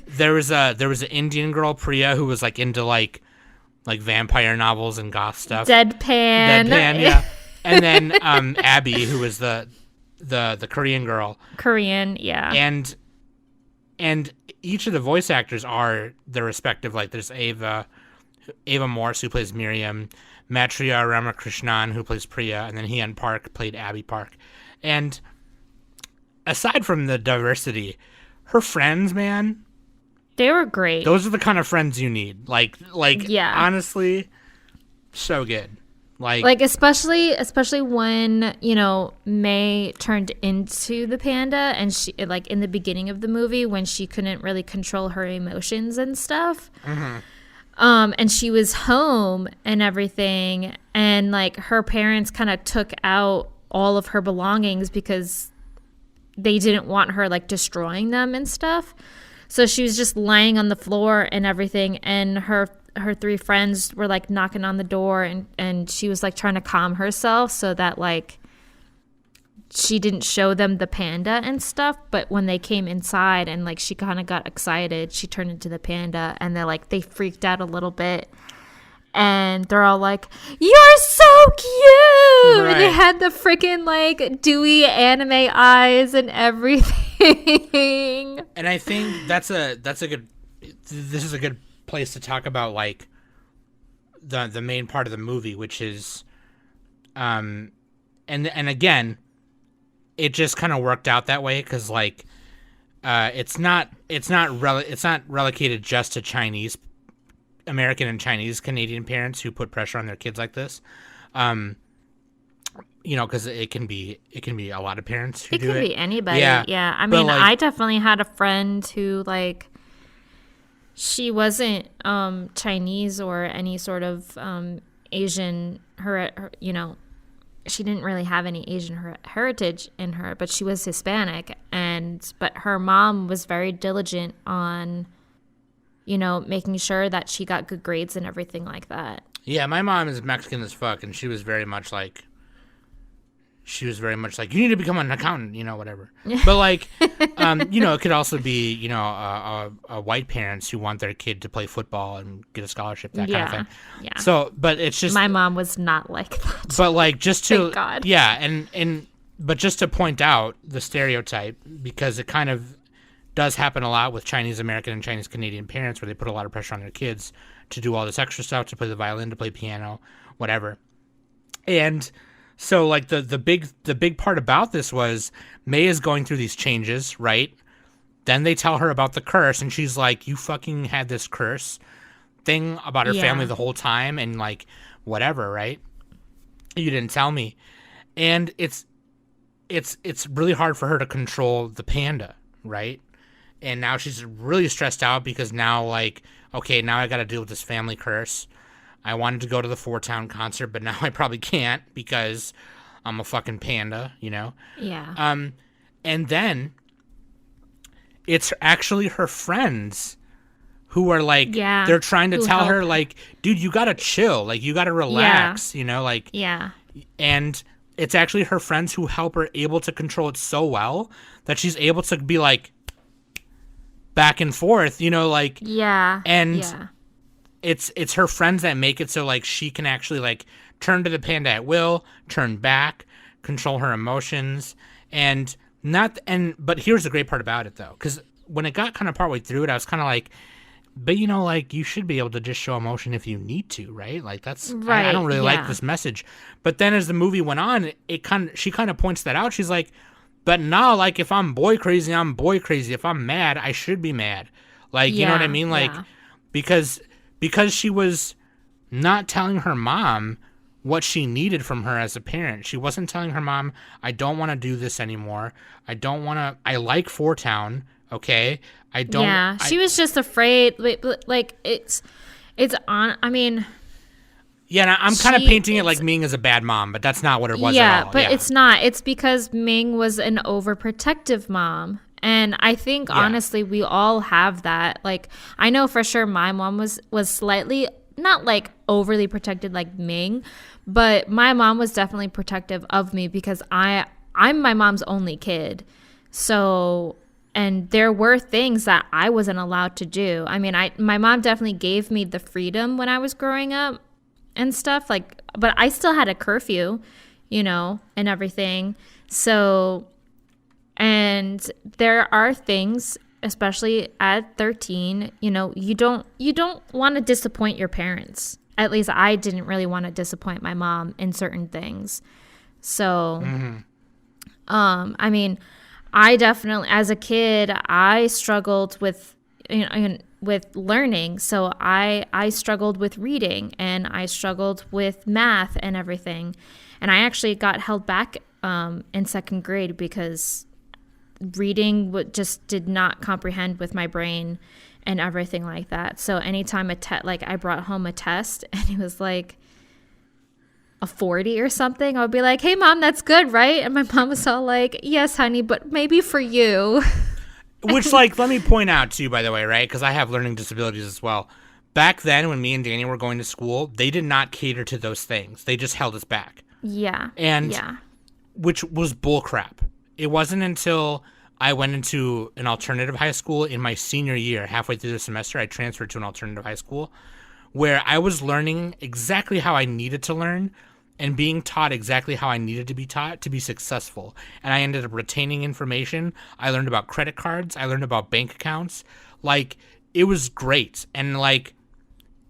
There was an Indian girl, Priya, who was like into like vampire novels and goth stuff. Deadpan, yeah. And then Abby, who was the Korean girl. Korean, yeah. And each of the voice actors are their respective, like there's Ava Morse, who plays Miriam, Maitreya Ramakrishnan, who plays Priya, and then Hyun Park played Abby Park. And aside from the diversity, her friends, man, they were great. Those are the kind of friends you need. Like yeah. Honestly, so good. Like especially when, May turned into the panda, and she like in the beginning of the movie when she couldn't really control her emotions and stuff. And she was home and everything, and like her parents kind of took out all of her belongings because they didn't want her like destroying them and stuff. So she was just lying on the floor and everything, and her 3 friends were like knocking on the door, and she was like trying to calm herself so that like she didn't show them the panda and stuff. But when they came inside and like she kind of got excited, she turned into the panda, and they freaked out a little bit, and they're all like, "You're so cute!" Right. And they had the freaking like dewy anime eyes and everything. And I think this is a good place to talk about like the main part of the movie, which is and again, it just kind of worked out that way because like it's not relegated just to Chinese American and Chinese Canadian parents who put pressure on their kids like this, because it can be a lot of parents who do it. It can be anybody. Yeah. I mean, I definitely had a friend who like, she wasn't Chinese or any sort of Asian, she didn't really have any Asian heritage in her, but she was Hispanic, but her mom was very diligent on, making sure that she got good grades and everything like that. Yeah, my mom is Mexican as fuck, and she was very much like, you need to become an accountant, whatever. But like, it could also be, a white parents who want their kid to play football and get a scholarship, that kind of thing. Yeah. So, but it's just, my mom was not like that. But like, just to, thank God. Yeah. But just to point out the stereotype, because it kind of does happen a lot with Chinese American and Chinese Canadian parents, where they put a lot of pressure on their kids to do all this extra stuff, to play the violin, to play piano, whatever. And so like the big part about this was May is going through these changes, right? Then they tell her about the curse, and she's like, "You fucking had this curse thing about her family the whole time, and like whatever, right? You didn't tell me." And it's really hard for her to control the panda, right? And now she's really stressed out because now like, okay, now I got to deal with this family curse. I wanted to go to the Four Town concert, but now I probably can't because I'm a fucking panda, Yeah. And then it's actually her friends who are like, they're trying to tell her like, dude, you gotta chill, like you gotta relax, like. Yeah. And it's actually her friends who help her able to control it so well that she's able to be like back and forth, like. Yeah. And. It's her friends that make it so like she can actually like turn to the panda at will, turn back, control her emotions, but here's the great part about it though, because when it got kind of partway through it, I was kind of like, But like you should be able to just show emotion if you need to, right? Like that's Right, I don't really like yeah. this message. But then as the movie went on, she kind of points that out. She's like, but now like if I'm boy crazy, I'm boy crazy. If I'm mad, I should be mad. Like, you know what I Yeah, mean? Like yeah. because she was not telling her mom what she needed from her as a parent. She wasn't telling her mom, I don't want to do this anymore. I like Four Town, okay? I don't. Yeah, she was just afraid. Like it's on. I mean, Yeah, and I'm kind of She painting it is- like Ming is a bad mom, but that's not what it was yeah, at all. but it's not. It's because Ming was an overprotective mom. And I think honestly we all have that. Like I know for sure my mom was slightly not like overly protected like Ming, but my mom was definitely protective of me because I'm my mom's only kid. So and there were things that I wasn't allowed to do. I mean, my mom definitely gave me the freedom when I was growing up and stuff like, but I still had a curfew, and everything. So, and there are things, especially at 13, you don't want to disappoint your parents. At least I didn't really want to disappoint my mom in certain things. So, I mean, I definitely, as a kid, I struggled with, with learning. So I struggled with reading and I struggled with math and everything. And I actually got held back in second grade because reading just did not comprehend with my brain and everything like that. So anytime I brought home a test and it was like a 40 or something, I would be like, hey mom, that's good, right? And my mom was all like, yes honey, but maybe for you. Which, like, let me point out to you, by the way, right? Because I have learning disabilities as well. Back then, when me and Danny were going to school, they did not cater to those things. They just held us back. Yeah. And yeah. which was bullcrap. It wasn't until I went into an alternative high school in my senior year, halfway through the semester, I transferred to an alternative high school, where I was learning exactly how I needed to learn and being taught exactly how I needed to be taught to be successful. And I ended up retaining information. I learned about credit cards. I learned about bank accounts. Like, it was great. And, like,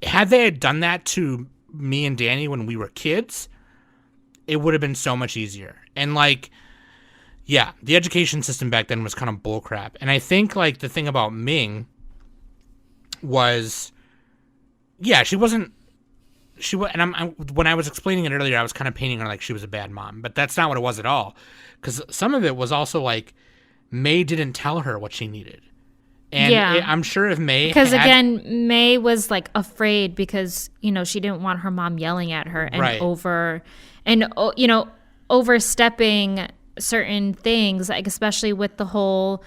had they had done that to me and Danny when we were kids, it would have been so much easier. And, like, yeah, the education system back then was kind of bullcrap. And I think, like, the thing about Ming was, yeah, she wasn't, and when I was explaining it earlier, I was kind of painting her like she was a bad mom, but that's not what it was at all. Because some of it was also like May didn't tell her what she needed, and I'm sure if May, because again, May was like afraid because she didn't want her mom yelling at her and overstepping certain things, like especially with the whole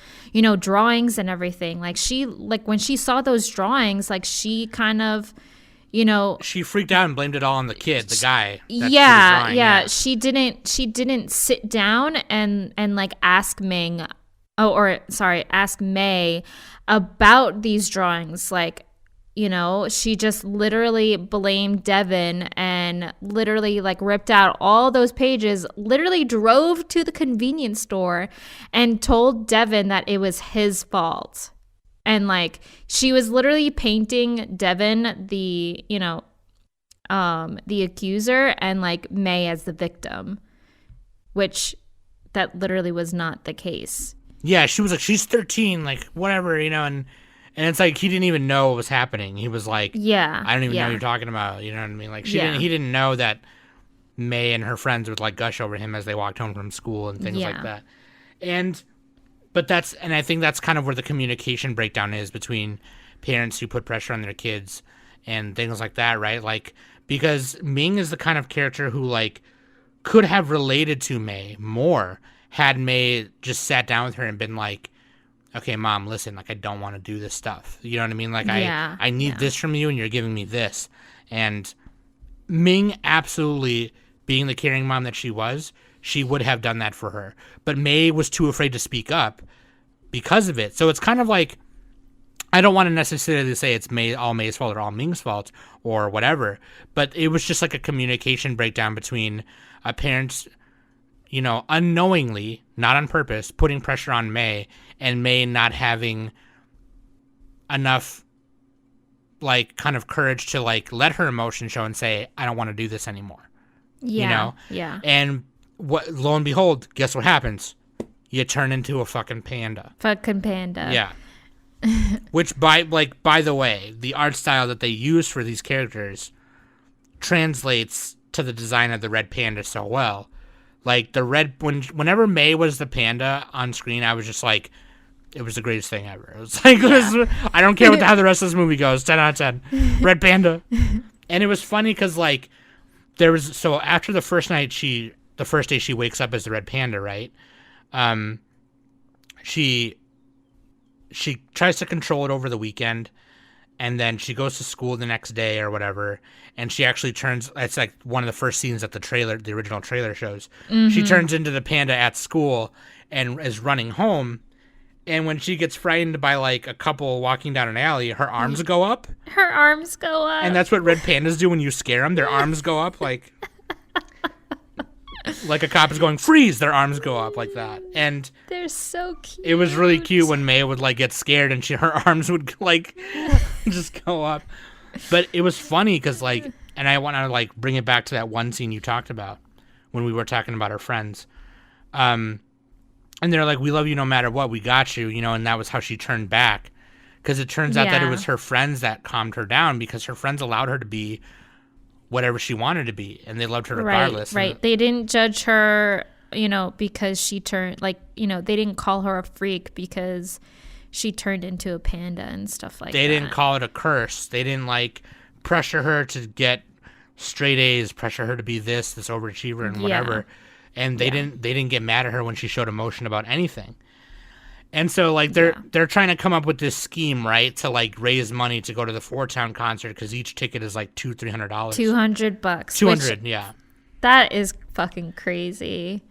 drawings and everything. Like when she saw those drawings, like she kind of. She freaked out and blamed it all on the kid, the guy. Yeah. She didn't sit down and like ask ask May about these drawings. Like, she just literally blamed Devin and literally like ripped out all those pages, literally drove to the convenience store and told Devin that it was his fault. And like she was literally painting Devin the accuser and like May as the victim, which that literally was not the case. Yeah, she was like, she's 13, like whatever, and it's like he didn't even know what was happening. He was like, yeah, I don't even know what you're talking about. You know what I mean? Like he didn't know that May and her friends would like gush over him as they walked home from school and things like that. But I think that's kind of where the communication breakdown is between parents who put pressure on their kids and things like that, right? Like, because Ming is the kind of character who, like, could have related to May more had May just sat down with her and been like, okay, mom, listen, like, I don't want to do this stuff. You know what I mean? Like, I need this from you and you're giving me this. And Ming absolutely, being the caring mom that she was, she would have done that for her. But May was too afraid to speak up because of it. So it's kind of like, I don't want to necessarily say it's all May's fault or all Ming's fault or whatever, but it was just like a communication breakdown between a parent, unknowingly, not on purpose, putting pressure on May and May not having enough like kind of courage to like let her emotion show and say, I don't want to do this anymore. Yeah. You know? Yeah. And lo and behold, guess what happens? You turn into a fucking panda. Fucking panda. Yeah. Which by the way, the art style that they use for these characters translates to the design of the red panda so well. Like the whenever May was the panda on screen, I was just like, it was the greatest thing ever. It was like, I don't care how the rest of this movie goes. 10 out of 10. Red panda. And it was funny because like so after the first day she wakes up as the red panda, right? She tries to control it over the weekend, and then she goes to school the next day or whatever, and she actually it's like one of the first scenes that the original trailer shows. Mm-hmm. She turns into the panda at school and is running home, and when she gets frightened by like a couple walking down an alley, her arms go up. Her arms go up. And that's what red pandas do when you scare them. Their arms go up like a cop is going, freeze, their arms go up like that. And they're so cute. It was really cute when May would like get scared and her arms would like just go up. But it was funny because like, and I want to like bring it back to that one scene you talked about when we were talking about our friends. And they're like, we love you no matter what, we got you, you know, and that was how she turned back. Because it turns out that it was her friends that calmed her down, because her friends allowed her to be whatever she wanted to be, and they loved her regardless. Right. They didn't judge her, you know, because she turned, like, you know, they didn't call her a freak because she turned into a panda and stuff like that. They didn't call it a curse. They didn't, like, pressure her to get straight A's, pressure her to be this overachiever and whatever. Yeah. And they didn't get mad at her when she showed emotion about anything. And so, like, they're trying to come up with this scheme, right, to, like, raise money to go to the Four Town concert, because each ticket is, like, $200-$300. $200. $200, yeah. That is fucking crazy.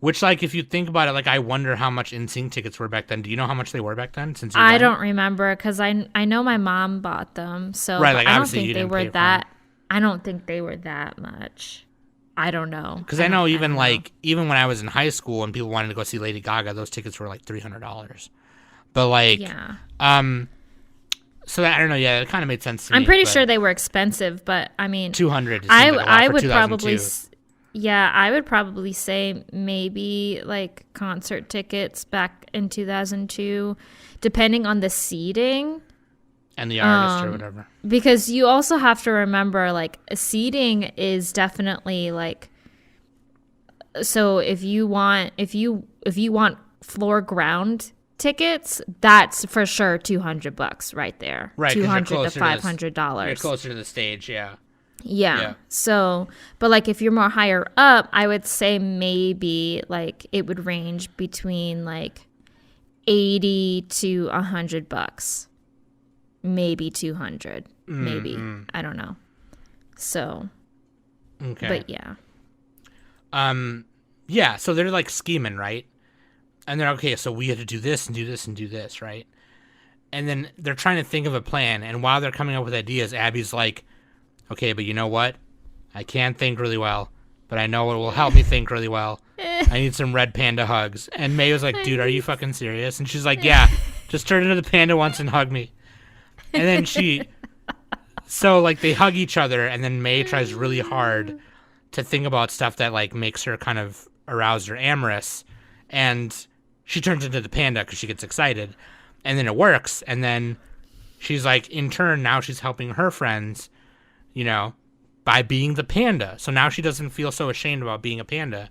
Which, like, if you think about it, like, I wonder how much NSYNC tickets were back then. Do you know how much they were back then? I don't remember, because I know my mom bought them. So right, like, I don't think they were that. I don't think they were that much. I don't know. Because I know even when I was in high school and people wanted to go see Lady Gaga, those tickets were like $300. But like, yeah. So that, I don't know. Yeah, it kind of made sense to me. I'm pretty sure they were expensive, but I mean, $200. I would probably, I would probably say maybe like concert tickets back in 2002, depending on the seating. And the artist or whatever. Because you also have to remember, like, seating is definitely like, so if you want floor ground tickets, that's for sure $200 right there. Right, $200 to $500. You're closer to the stage, yeah. Yeah. So, but like if you're more higher up, I would say maybe like it would range between like $80 to $100. Maybe 200, maybe. I don't know. So, okay. But yeah. Yeah, so they're like scheming, right? And they're okay, so we have to do this and do this and do this, right? And then they're trying to think of a plan, and while they're coming up with ideas, Abby's like, okay, but you know what? I can't think really well, but I know it will help me think really well. I need some red panda hugs. And May was like, dude, are you fucking serious? And she's like, yeah, just turn into the panda once and hug me. And then so like they hug each other, and then May tries really hard to think about stuff that like makes her kind of aroused or amorous, and she turns into the panda because she gets excited, and then it works, and then she's like, in turn, now she's helping her friends, you know, by being the panda. So now she doesn't feel so ashamed about being a panda,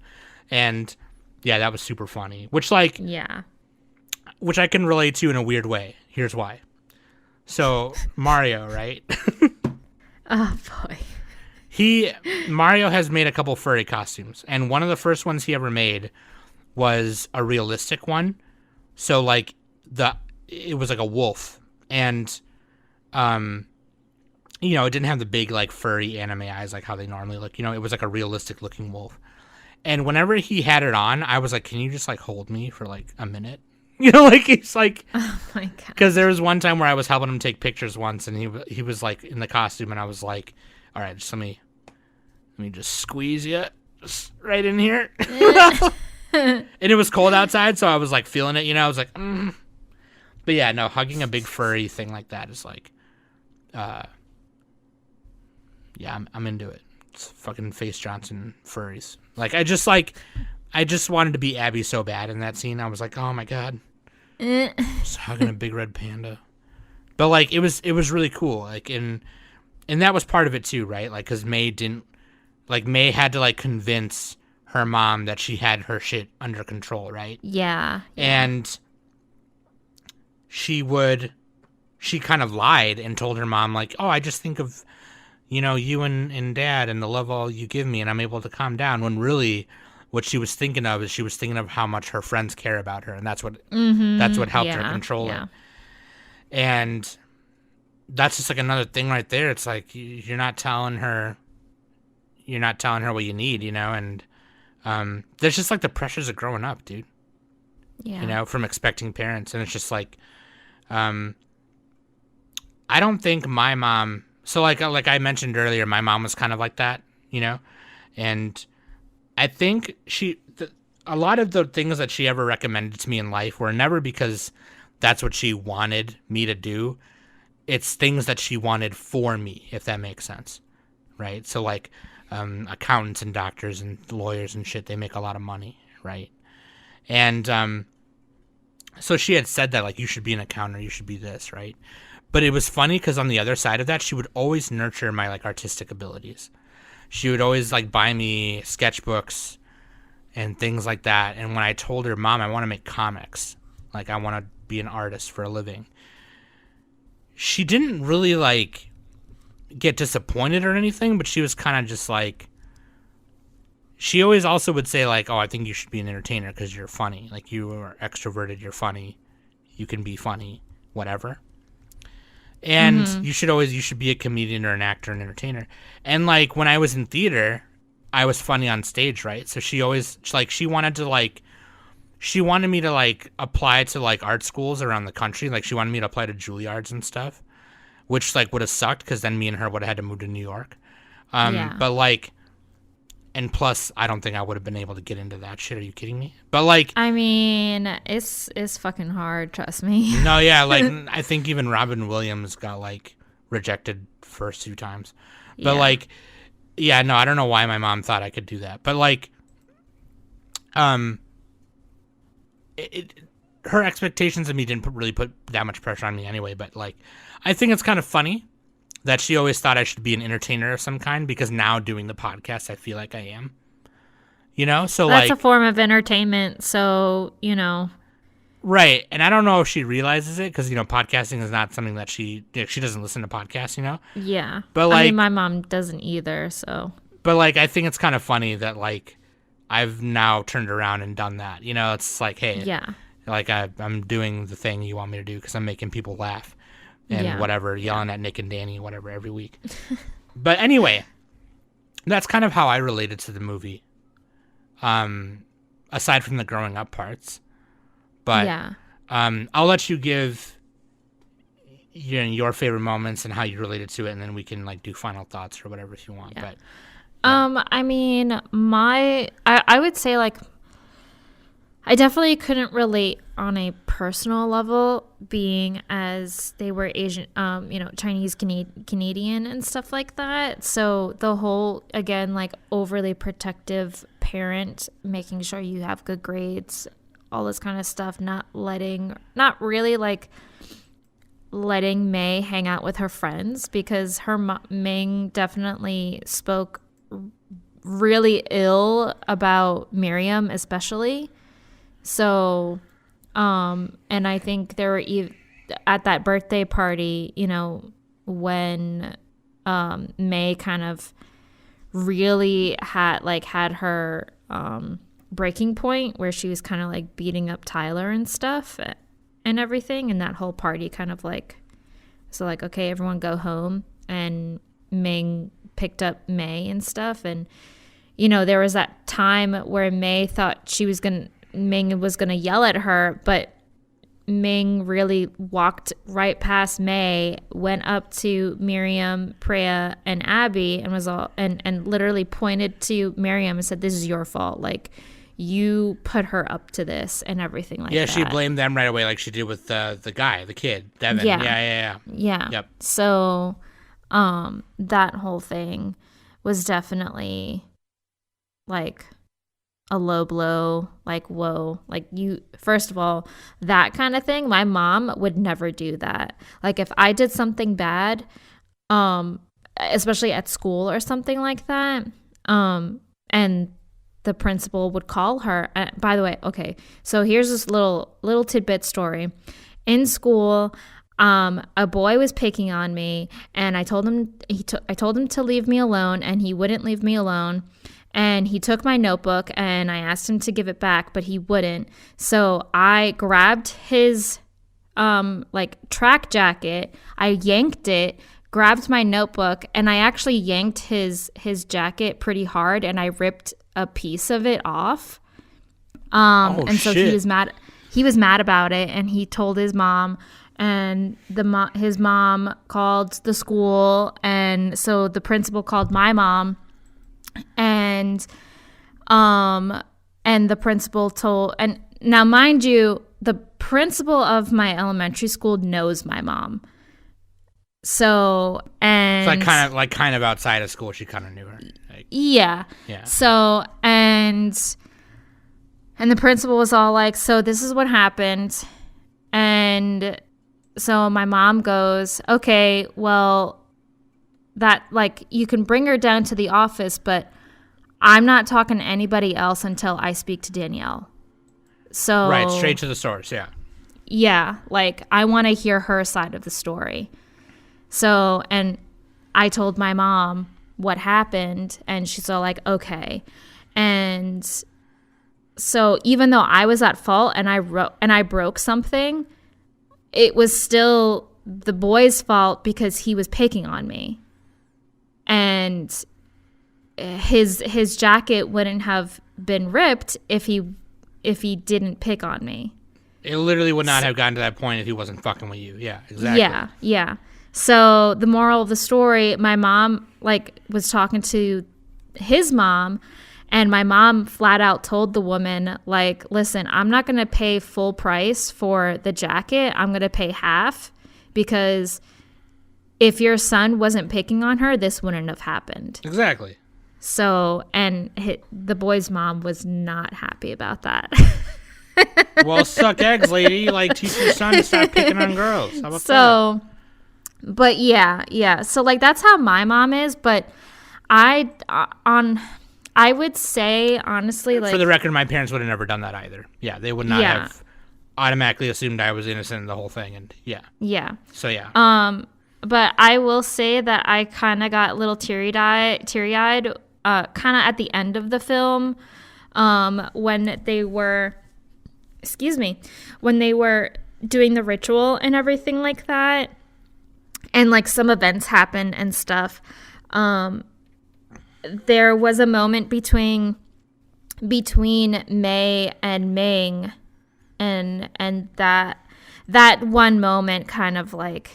and yeah, that was super funny. Which I can relate to in a weird way. Here's why. So Mario, right? Oh boy. Mario has made a couple furry costumes, and one of the first ones he ever made was a realistic one. So like it was like a wolf, and you know, it didn't have the big like furry anime eyes like how they normally look. You know, it was like a realistic looking wolf. And whenever he had it on, I was like, can you just like hold me for like a minute? You know, like he's like, oh my god. Because there was one time where I was helping him take pictures once, and he was like in the costume, and I was like, all right, just let me just squeeze you just right in here. And it was cold outside, so I was like feeling it, you know. I was like, But yeah, no, hugging a big furry thing like that is like, yeah, I'm into it. It's fucking Face Johnson furries. Like, I just wanted to be Abby so bad in that scene. I was like, oh my god, just hugging a big red panda. But like, it was really cool. Like, and that was part of it too, right? Like, because May had to like convince her mom that she had her shit under control, right? Yeah. And she kind of lied and told her mom, like, oh, I just think of, you and dad and the love all you give me, and I'm able to calm down. When really what she was thinking of is she was thinking of how much her friends care about her, and that's what helped her control it. And that's just like another thing right there. It's like, you're not telling her what you need, and there's just like the pressures of growing up, dude. Yeah. From expecting parents. And it's just like, I don't think my mom, so like I mentioned earlier, my mom was kind of like that, and I think a lot of the things that she ever recommended to me in life were never because that's what she wanted me to do. It's things that she wanted for me, if that makes sense. Right. So like, accountants and doctors and lawyers and shit, they make a lot of money, right? And so she had said that, like, you should be an accountant, you should be this, right? But it was funny because on the other side of that, she would always nurture my like artistic abilities. She would always like buy me sketchbooks and things like that. And when I told her, Mom, I want to make comics, like I want to be an artist for a living, she didn't really like get disappointed or anything, but she was kind of just like, she always also would say like, oh, I think you should be an entertainer because you're funny, like you are extroverted, you're funny, you can be funny, whatever, and you should be a comedian or an actor and entertainer. And like when I was in theater, I was funny on stage, right? So she always like, she wanted me to like apply to like art schools around the country. Like she wanted me to apply to Juilliards and stuff, which like would have sucked because then me and her would have had to move to New York. But like, and plus I don't think I would have been able to get into that shit. Are you kidding me? But like, I mean, it's fucking hard, trust me. No, yeah, like I think even Robin Williams got like rejected first 2 times. But like, yeah, no, I don't know why my mom thought I could do that. But like, her expectations of me didn't really put that much pressure on me anyway. But like, I think it's kind of funny that she always thought I should be an entertainer of some kind, because now doing the podcast, I feel like I am. So that's like, a form of entertainment. So, right. And I don't know if she realizes it because, podcasting is not something that she doesn't listen to podcasts, Yeah. But like, I mean, my mom doesn't either. So, but like, I think it's kind of funny that like, I've now turned around and done that. It's like, hey, yeah, like I'm doing the thing you want me to do because I'm making people laugh and whatever, yelling at Nick and Danny, whatever, every week. But anyway, that's kind of how I related to the movie. Aside from the growing up parts, but I'll let you give your favorite moments and how you related to it, and then we can like do final thoughts or whatever if you want. But I mean, I would say like, I definitely couldn't relate on a personal level, being as they were Asian, Chinese, Canadian and stuff like that. So the whole, again, like overly protective parent, making sure you have good grades, all this kind of stuff, not really like letting May hang out with her friends, because her Ming definitely spoke really ill about Miriam, especially. So, and I think there were at that birthday party, when May kind of really had her breaking point where she was kind of like beating up Tyler and stuff and everything, and that whole party kind of like, so like, okay, everyone go home, and Ming picked up May and stuff, and there was that time where Ming was gonna yell at her, but Ming really walked right past May, went up to Miriam, Priya, and Abby, and was and literally pointed to Miriam and said, "This is your fault. Like, you put her up to this and everything like that. Yeah, she blamed them right away, like she did with the guy, the kid, Devin. Yeah. Yep. So that whole thing was definitely like a low blow, like, whoa, like, you, first of all, that kind of thing, my mom would never do that. Like, if I did something bad, especially at school or something like that, and the principal would call her. By the way, okay, so here's this little tidbit story. In school, a boy was picking on me, and I told him to leave me alone, and he wouldn't leave me alone. And he took my notebook, and I asked him to give it back, but he wouldn't. So I grabbed his track jacket, I yanked it, grabbed my notebook, and I actually yanked his jacket pretty hard, and I ripped a piece of it off. And so shit. He was mad about it, and he told his mom, and his mom called the school, and so the principal called my mom, and the principal told, and now mind you, the principal of my elementary school knows my mom. So, and it's kind of outside of school, she kind of knew her. Like, yeah. So, and the principal was all like, so this is what happened. And so my mom goes, okay, well, that, like, you can bring her down to the office, but I'm not talking to anybody else until I speak to Danielle. So right, straight to the source. Yeah, like, I want to hear her side of the story. So, and I told my mom what happened, and she's all like, okay. And so even though I was at fault and I broke something, it was still the boy's fault because he was picking on me. And his jacket wouldn't have been ripped if he didn't pick on me. It literally would not have gotten to that point if he wasn't fucking with you. Yeah, exactly. Yeah. So the moral of the story, my mom, like, was talking to his mom, and my mom flat out told the woman, like, listen, I'm not going to pay full price for the jacket. I'm going to pay half, because if your son wasn't picking on her, this wouldn't have happened. Exactly. So, and the boy's mom was not happy about that. Well, suck eggs, lady. Like, teach your son to stop picking on girls. How about that? But yeah. So, like, that's how my mom is. But I would say, honestly, like, for the record, my parents would have never done that either. Yeah, they would not have automatically assumed I was innocent in the whole thing. And yeah. So yeah. But I will say that I kind of got a little teary-eyed, kind of at the end of the film, when they were doing the ritual and everything like that, and, like, some events happen and stuff. There was a moment between May and Ming, and that one moment kind of, like,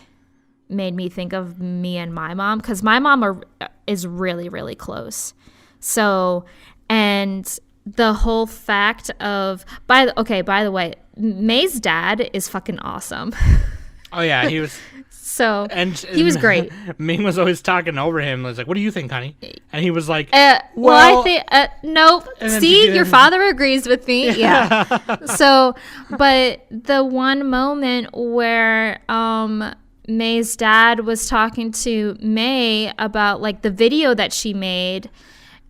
made me think of me and my mom, because my mom is really, really close. So, and the whole fact of, by the way, May's dad is fucking awesome. Oh yeah, he was. So, and he was great. Ming was always talking over him. Was like, "What do you think, honey?" And he was like, "Well, I think nope." See, your father agrees with me. Yeah. So, but the one moment where May's dad was talking to May about, like, the video that she made,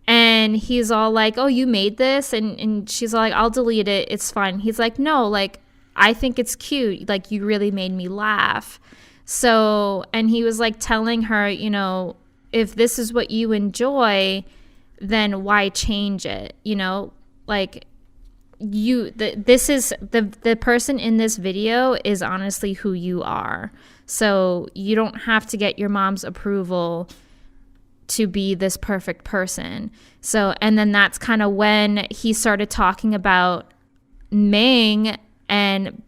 and he's all like, "Oh, you made this?" And she's all like, "I'll delete it. It's fine." He's like, "No, like, I think it's cute. Like, you really made me laugh." So, and he was, like, telling her, you know, if this is what you enjoy, then why change it? You know, like, this is the person in this video is honestly who you are. So you don't have to get your mom's approval to be this perfect person. So, and then that's kind of when he started talking about Ming, and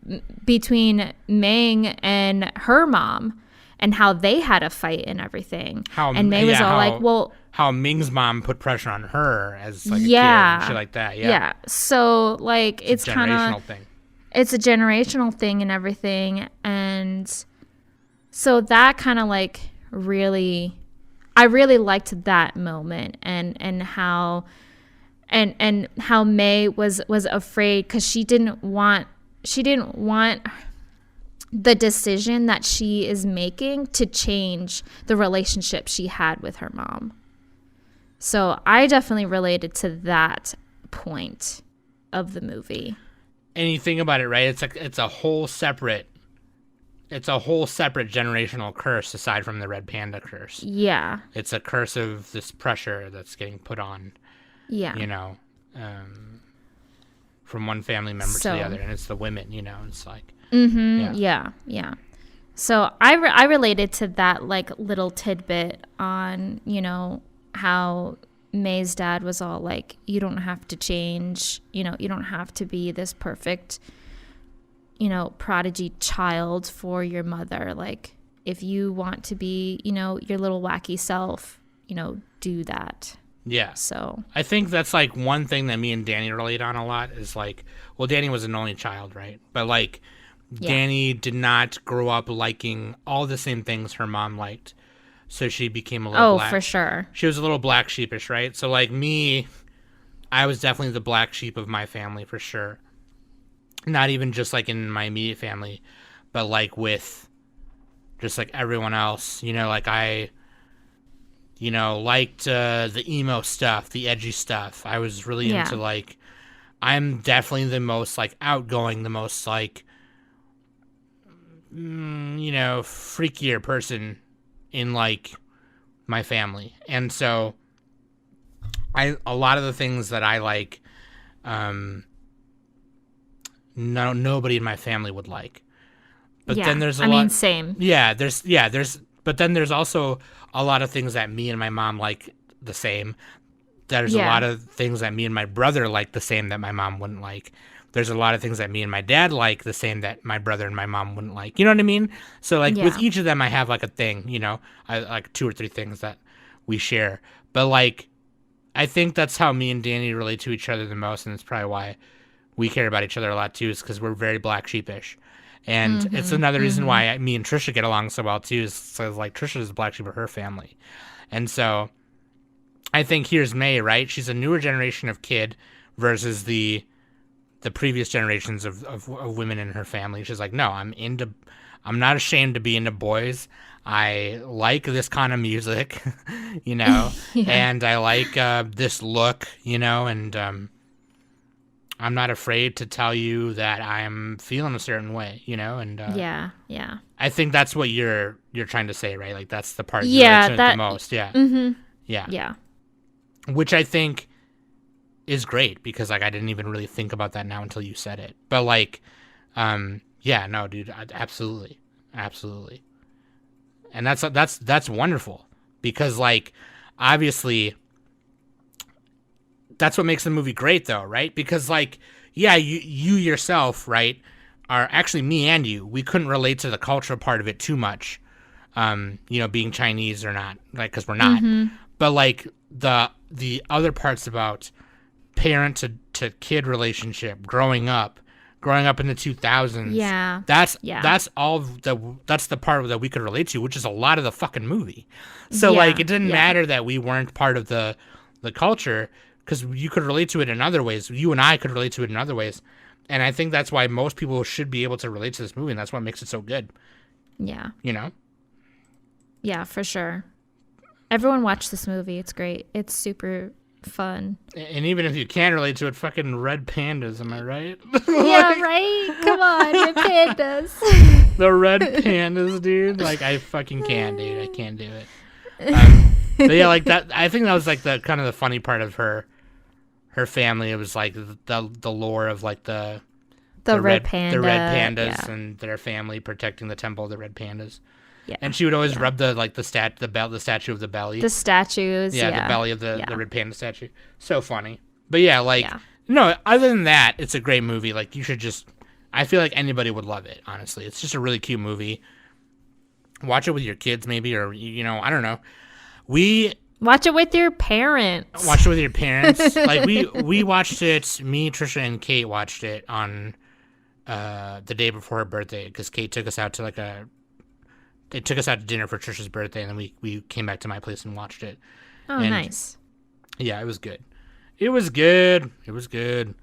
between Ming and her mom. and how they had a fight and everything. And May was all like, well, how Ming's mom put pressure on her as like a kid and shit like that. Yeah. So like it's a kind generational of thing. It's a generational thing and everything, and so that kind of like I really liked that moment and how May was afraid because she didn't want the decision that she is making to change the relationship she had with her mom. So I definitely related to that point of the movie. And you think about it, right? It's a whole separate generational curse aside from the red panda curse. Yeah. It's a curse of this pressure that's getting put on. Yeah. You know, from one family member to the other, and it's the women. You know, it's like. Mm-hmm. Yeah. So I related to that like little tidbit on, you know, how May's dad was all like, you don't have to change, you know, you don't have to be this perfect, you know, prodigy child for your mother. Like, if you want to be, you know, your little wacky self, you know, do that. Yeah. So I think that's like one thing that me and Danny relate on a lot is like, well, Danny was an only child, right? But like, Danny did not grow up liking all the same things her mom liked. So she became a little black. Oh, for sure. She was a little black sheepish, right? So like me, I was definitely the black sheep of my family for sure. Not even just like in my immediate family, but like with just like everyone else. You know, like I, you know, liked the emo stuff, the edgy stuff. I was really into like, I'm definitely the most like outgoing, the most like, you know, freakier person in like my family. And so a lot of the things that I like, nobody in my family would like. But then there's a lot. I mean, same. But then there's also a lot of things that me and my mom like the same. There's a lot of things that me and my brother like the same that my mom wouldn't like. There's a lot of things that me and my dad like the same that my brother and my mom wouldn't like. You know what I mean? So like with each of them, I have like a thing, you know, I like 2 or 3 things that we share. But like, I think that's how me and Danny relate to each other the most. And it's probably why we care about each other a lot too, is because we're very black sheepish. And it's another reason why me and Trisha get along so well too, is so like Trisha is the black sheep of her family. And so I think here's May, right? She's a newer generation of kid versus the previous generations of women in her family. She's like, no, I'm not ashamed to be into boys. I like this kind of music, you know, and I like this look, you know, and I'm not afraid to tell you that I'm feeling a certain way, you know, and yeah. I think that's what you're trying to say, right? Like that's the part you relate to the most, yeah. Which I think is great because like I didn't even really think about that now until you said it. But like, no, dude, absolutely. And that's wonderful because like obviously that's what makes the movie great though, right? Because like, yeah, you yourself, right, are actually me and you. We couldn't relate to the cultural part of it too much, you know, being Chinese or not, like because we're not. But like the other parts about parent to kid relationship, growing up in the 2000s. Yeah. That's the part that we could relate to, which is a lot of the fucking movie. So like it didn't matter that we weren't part of the culture because you could relate to it in other ways. You and I could relate to it in other ways. And I think that's why most people should be able to relate to this movie, and that's what makes it so good. Yeah. You know? Yeah, for sure. Everyone watch this movie. It's great. It's super fun. And even if you can't relate to it, fucking red pandas, am I right? Yeah, right? Come on, red pandas. The red pandas, dude. Like, I fucking can, dude. I can't do it. But yeah, like that. I think that was like the kind of the funny part of her family. It was like the lore of like the red pandas and their family protecting the temple of the red pandas. Yeah. And she would always rub the statue of the belly. The statues. The belly of the red panda statue. So funny. But yeah, no, other than that, it's a great movie. Like you should I feel like anybody would love it, honestly. It's just a really cute movie. Watch it with your kids, maybe, or I don't know. Watch it with your parents. Watch it with your parents. Like we watched it. Me, Trisha, and Kate watched it on the day before her birthday because Kate took us out to they took us out to dinner for Trisha's birthday, and then we came back to my place and watched it. Oh, and, nice. Yeah, it was good. It was good. It was good.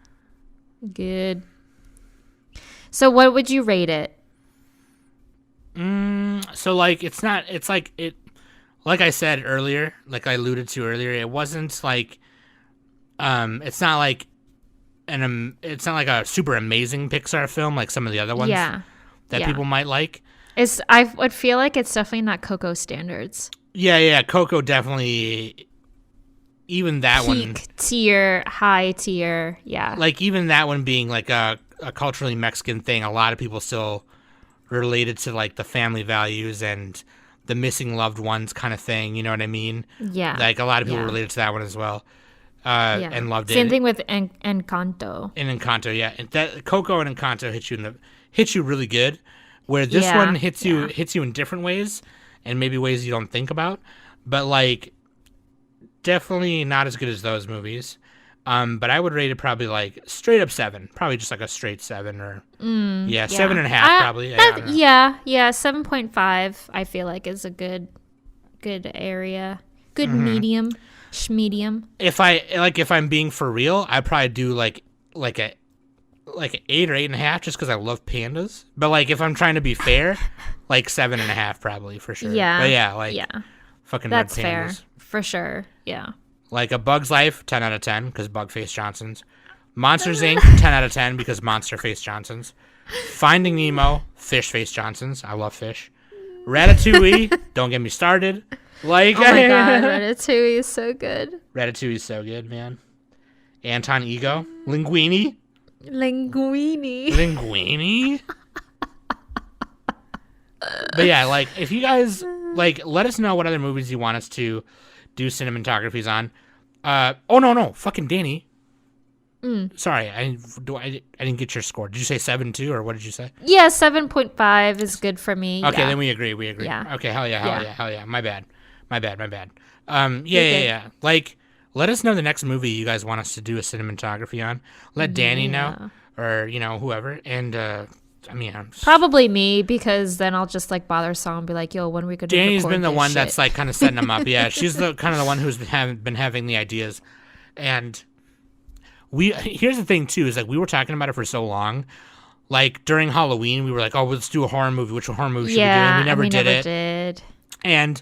Good. So what would you rate it? So like it's like I said earlier, like I alluded to earlier, it wasn't like it's not like it's not like a super amazing Pixar film like some of the other ones that people might like. I would feel like it's definitely not Coco standards. Yeah, Coco definitely. Even that Peak tier, high tier, yeah. Like even that one being like a culturally Mexican thing, a lot of people still related to like the family values and the missing loved ones kind of thing. You know what I mean? Yeah. Like a lot of people related to that one as well, and loved it. Same thing with Encanto. And Encanto, yeah. And that Coco and Encanto hit you really good, where this one hits you in different ways and maybe ways you don't think about, but like. Definitely not as good as those movies, but I would rate it probably like straight up 7, probably just like a straight 7 or 7.5 probably. Yeah, 7.5. I feel like is a good area, good medium, schmedium. If I'm being for real, I probably do like an 8 or 8.5 just because I love pandas. But like if I'm trying to be fair, like 7.5 probably for sure. Yeah, but fucking that's red pandas. Fair for sure. Yeah. Like A Bug's Life, 10 out of 10 because Bugface Johnsons. Monsters Inc., 10 out of 10 because Monster Face Johnsons. Finding Nemo, Fish Face Johnsons. I love fish. Ratatouille, don't get me started. Like, oh my god, Ratatouille is so good. Ratatouille is so good, man. Anton Ego, Linguini. But yeah, like if you guys like, let us know what other movies you want us to do cinematographies on. Oh no, fucking Danny. Sorry, I didn't get your score. Did you say 7 too, or what did you say? Yeah, 7.5 is good for me. Okay, then we agree. Yeah. Okay, hell yeah. My bad. Yeah. Like, let us know the next movie you guys want us to do a cinematography on. Let Danny know, or whoever, and probably me, because then I'll just like bother Som and be like, yo, when are we gonna Danny's record been the this one shit? that's like kind of setting them up. Yeah, she's the kind of the one who's been having the ideas. And here's the thing too, is like we were talking about it for so long. Like during Halloween we were like, oh, let's do a horror movie. Which horror movie should we do? And we never did. And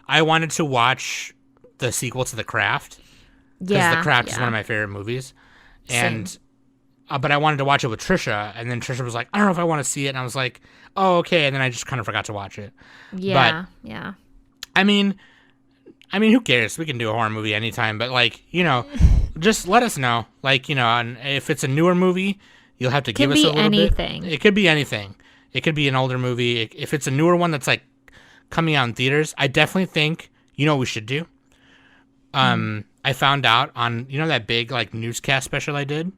I wanted to watch the sequel to The Craft. Because The Craft is one of my favorite movies. And same. But I wanted to watch it with Trisha, and then Trisha was like, I don't know if I want to see it, and I was like, oh, okay, and then I just kind of forgot to watch it. Yeah. I mean, who cares? We can do a horror movie anytime, but like, just let us know. Like, and if it's a newer movie, you'll have to give us a little anything. bit. It could be anything. It could be an older movie. If it's a newer one that's like coming out in theaters, I definitely think, what we should do? I found out on, that big like newscast special I did?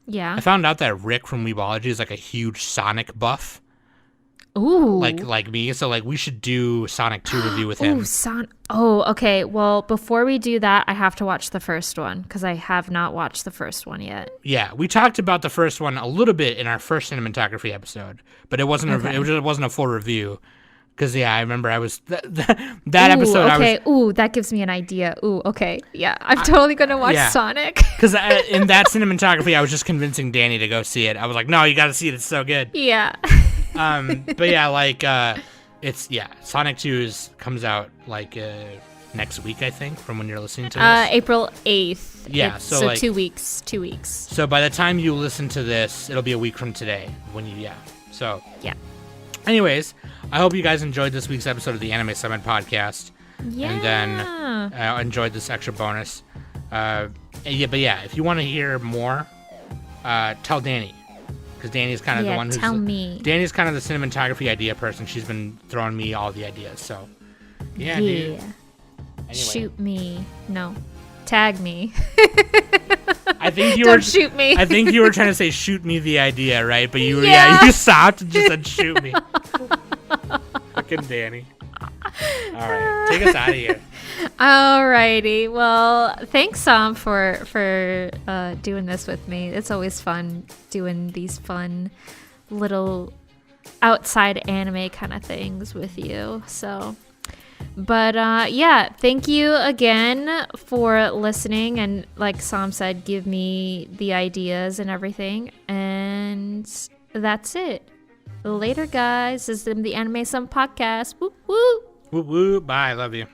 Yeah. I found out that Rick from Weebology is like a huge Sonic buff. Ooh. Like me. So like we should do Sonic 2 review with him. Okay. Well, before we do that, I have to watch the first one because I have not watched the first one yet. Yeah, we talked about the first one a little bit in our first cinematography episode, but it wasn't it wasn't a full review. Because, I remember I was... that episode... Okay, that gives me an idea. Okay. Yeah, I'm totally going to watch Sonic. Because in that cinematography, I was just convincing Danny to go see it. I was like, no, you got to see it. It's so good. Yeah. But yeah, like, it's... Yeah, Sonic 2 comes out, like, next week, I think, from when you're listening to this. April 8th. Yeah, so like... 2 weeks. 2 weeks. So by the time you listen to this, it'll be a week from today. So... Yeah. Anyways, I hope you guys enjoyed this week's episode of the Anime Summit podcast. Yeah. And then enjoyed this extra bonus. If you want to hear more, tell Danny. Because Danny's kind of the one who's... tell me. Danny's kind of the cinematography idea person. She's been throwing me all the ideas, so... Yeah, dude. Anyway. Shoot me. No. Tag me. I think you Don't shoot me. I think you were trying to say shoot me the idea, right? But you stopped and just said shoot me. Fucking Danny. All right, take us out of here. Alrighty. Well, thanks, Som, for doing this with me. It's always fun doing these fun little outside anime kind of things with you. So, but yeah, thank you again for listening. And like Som said, give me the ideas and everything. And that's it. Later, guys. This is the Anime Some podcast. Woo woo. Woo woo. Bye. Love you.